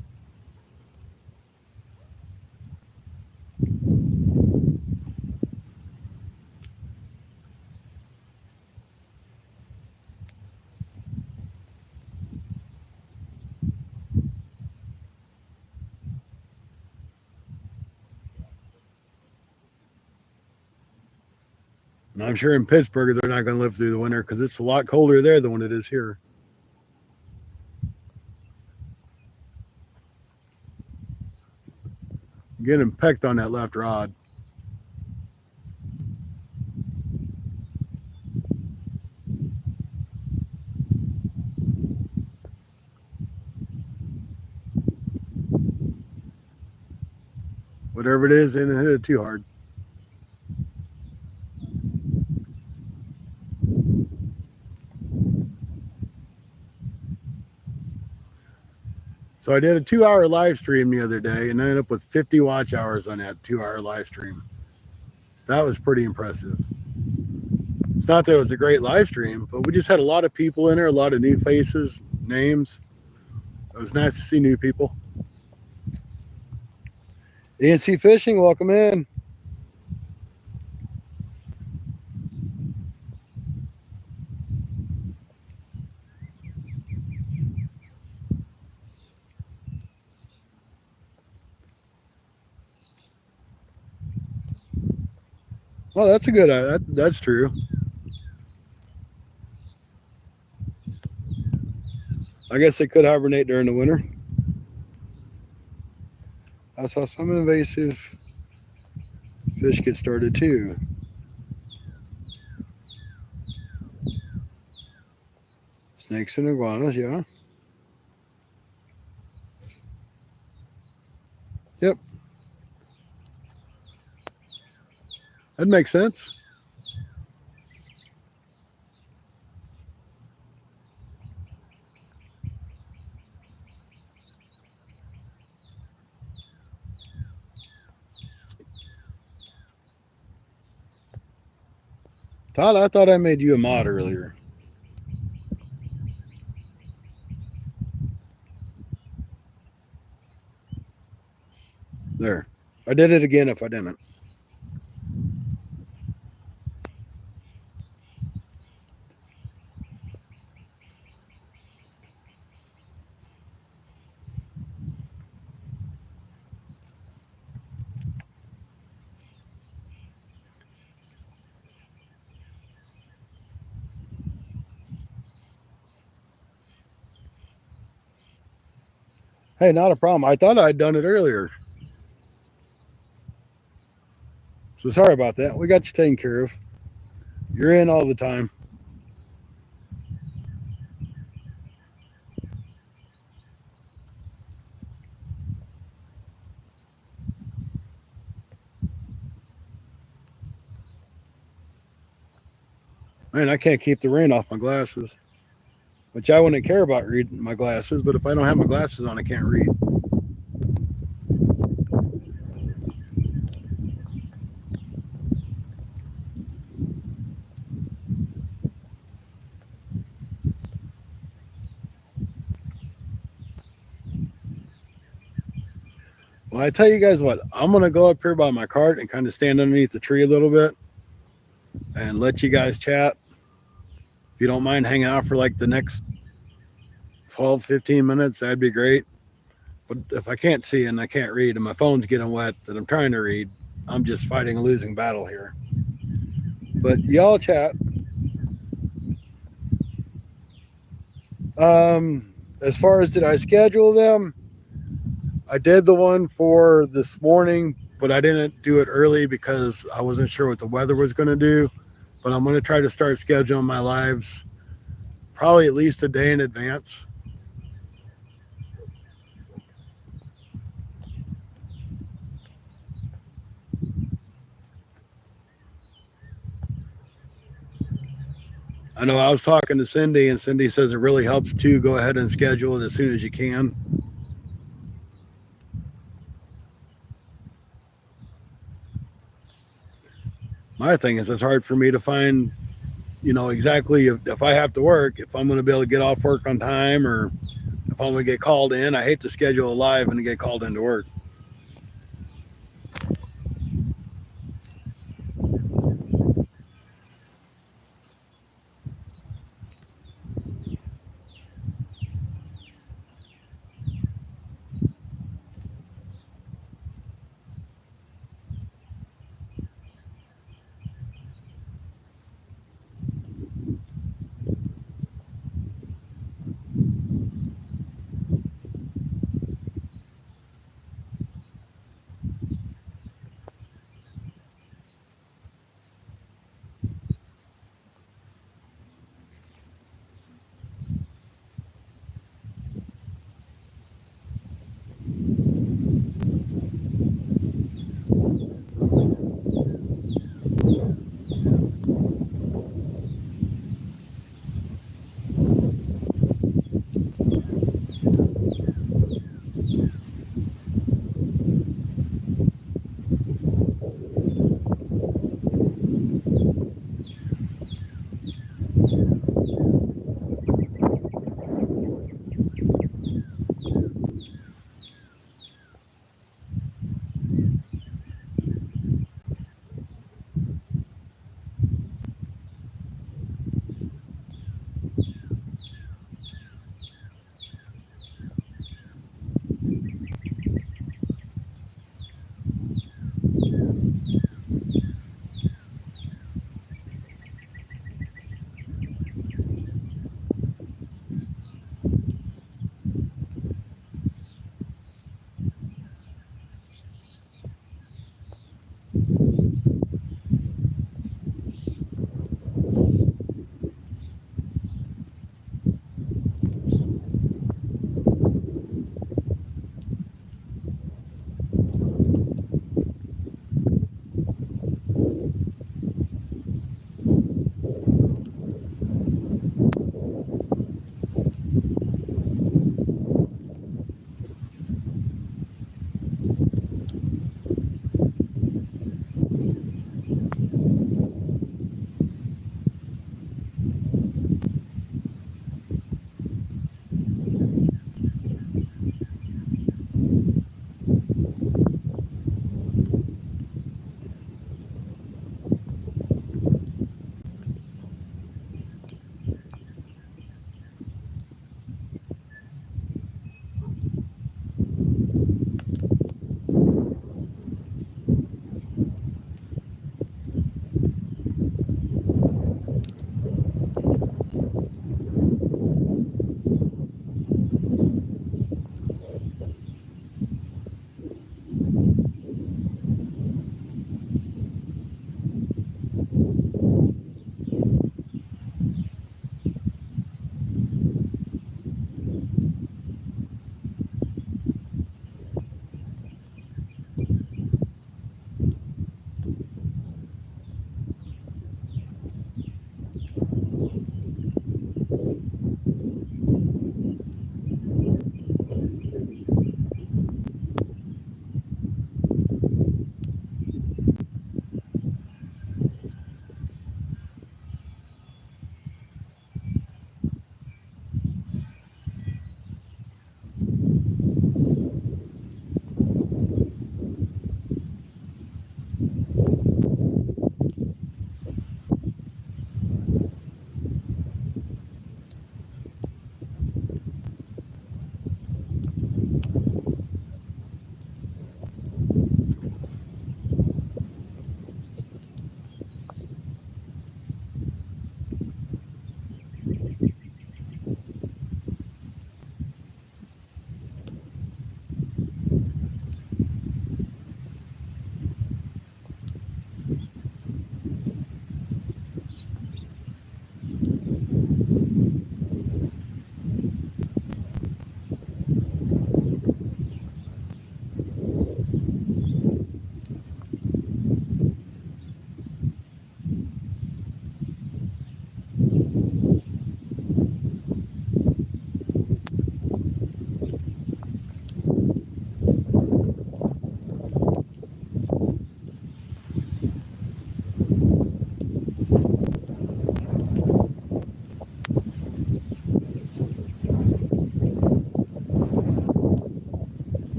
And I'm sure in Pittsburgh, they're not going to live through the winter because it's a lot colder there than what it is here. Getting pecked on that left rod. Whatever it is, they didn't hit it too hard. So I did a 2-hour live stream the other day and I ended up with 50 watch hours on that 2-hour live stream. That was pretty impressive. It's not that it was a great live stream, but we just had a lot of people in there, a lot of new faces, names. It was nice to see new people. ENC Fishing, welcome in. Well, that's a good, that's true. I guess they could hibernate during the winter. I saw some invasive fish get started too. Snakes and iguanas, yeah. Yep. That makes sense. Todd, I thought I made you a mod earlier. There. I did it again if I didn't. Hey, not a problem. I thought I'd done it earlier. So sorry about that. We got you taken care of. You're in all the time. Man, I can't keep the rain off my glasses. Which I wouldn't care about reading my glasses, but if I don't have my glasses on, I can't read. Well, I tell you guys what, I'm gonna go up here by my cart and kind of stand underneath the tree a little bit and let you guys chat. If you don't mind hanging out for like the next 12, 15 minutes, that'd be great. But if I can't see and I can't read and my phone's getting wet that I'm trying to read, I'm just fighting a losing battle here. But y'all chat. As far as did I schedule them, I did the one for this morning, but I didn't do it early because I wasn't sure what the weather was going to do. But I'm going to try to start scheduling my lives probably at least a day in advance. I know I was talking to Cindy, and Cindy says it really helps to go ahead and schedule it as soon as you can. My thing is, it's hard for me to find, exactly if I have to work, if I'm going to be able to get off work on time, or if I'm going to get called in. I hate to schedule a live and get called into work.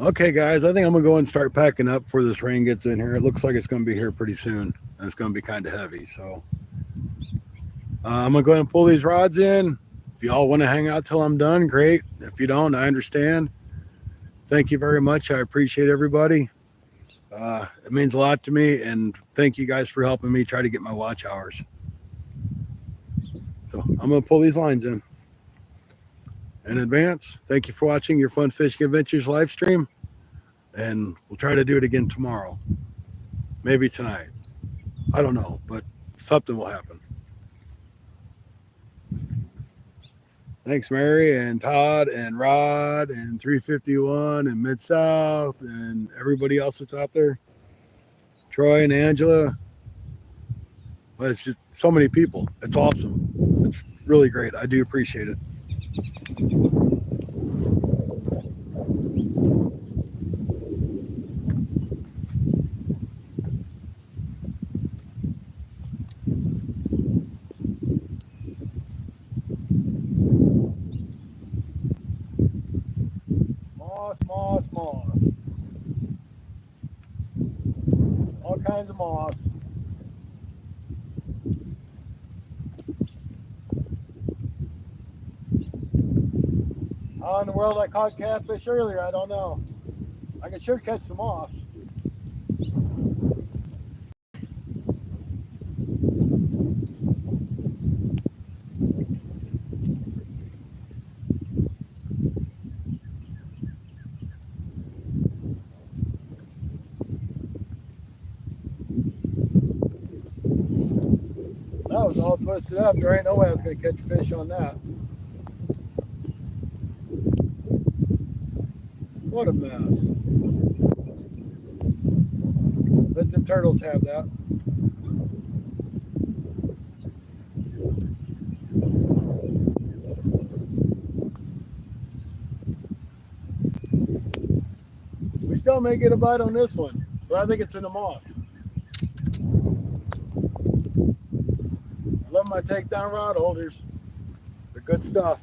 Okay, guys, I think I'm gonna go and start packing up before this rain gets in here. It looks like it's gonna be here pretty soon, and it's gonna be kind of heavy. So I'm gonna go ahead and pull these rods in. If y'all want to hang out till I'm done, great. If you don't, I understand. Thank you very much. I appreciate everybody. It means a lot to me, and thank you guys for helping me try to get my watch hours. So I'm gonna pull these lines in advance. Thank you for watching your Fun Fishing Adventures live stream, and we'll try to do it again tomorrow, maybe tonight. I don't know, but something will happen. Thanks, Mary and Todd and Rod and 351 and Mid South and everybody else that's out there. Troy and Angela. Well, it's just so many people. It's awesome. It's really great. I do appreciate it. Moss, moss, moss. All kinds of moss. How in the world I caught catfish earlier, I don't know. I could sure catch some moss. That was all twisted up. There ain't no way I was going to catch fish on that. What a mess. Bits and turtles have that. We still may get a bite on this one, but I think it's in the moss. I love my takedown rod holders. They're good stuff.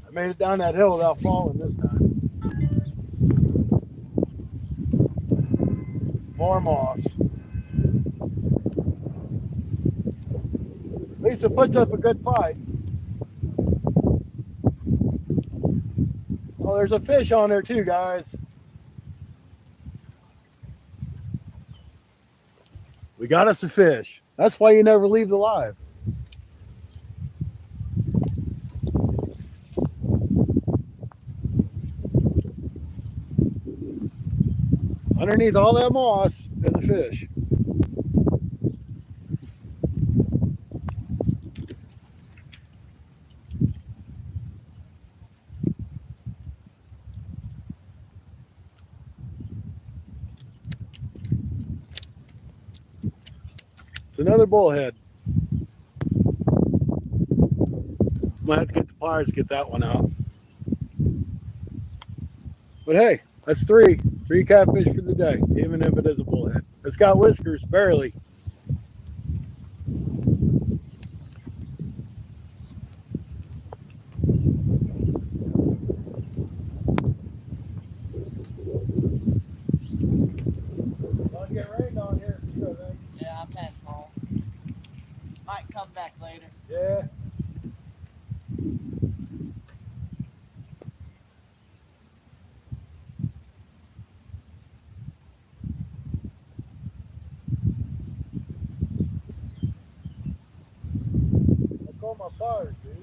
I made it down that hill without falling this time. More moss. At least it puts up a good fight. Oh, there's a fish on there too, guys. We got us a fish. That's why you never leave the live. Underneath all that moss is a fish. It's another bullhead. Might have to get the pliers to get that one out. But hey, that's three catfish for the day, even if it is a bullhead. It's got whiskers, barely. Don't get rained on here too, I think. Yeah, I'm heading home. Might come back later. Yeah. I'll call my pliers, dude.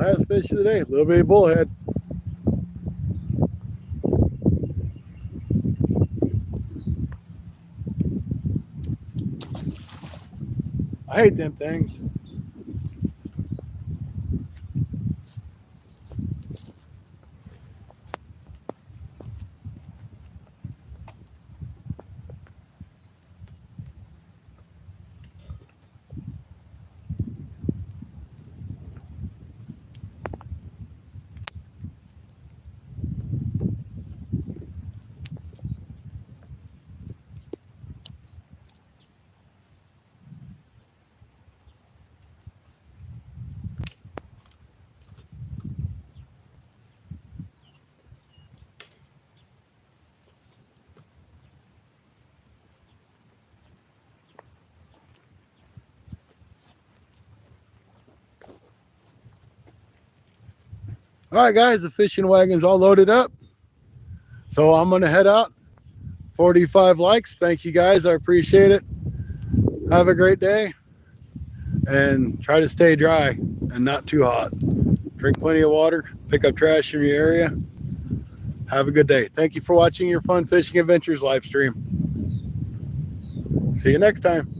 last fish of the day, little bitty bullhead. I hate them things. All right, guys, the fishing wagon's all loaded up. So I'm going to head out. 45 likes. Thank you, guys. I appreciate it. Have a great day. And try to stay dry and not too hot. Drink plenty of water. Pick up trash in your area. Have a good day. Thank you for watching your Fun Fishing Adventures live stream. See you next time.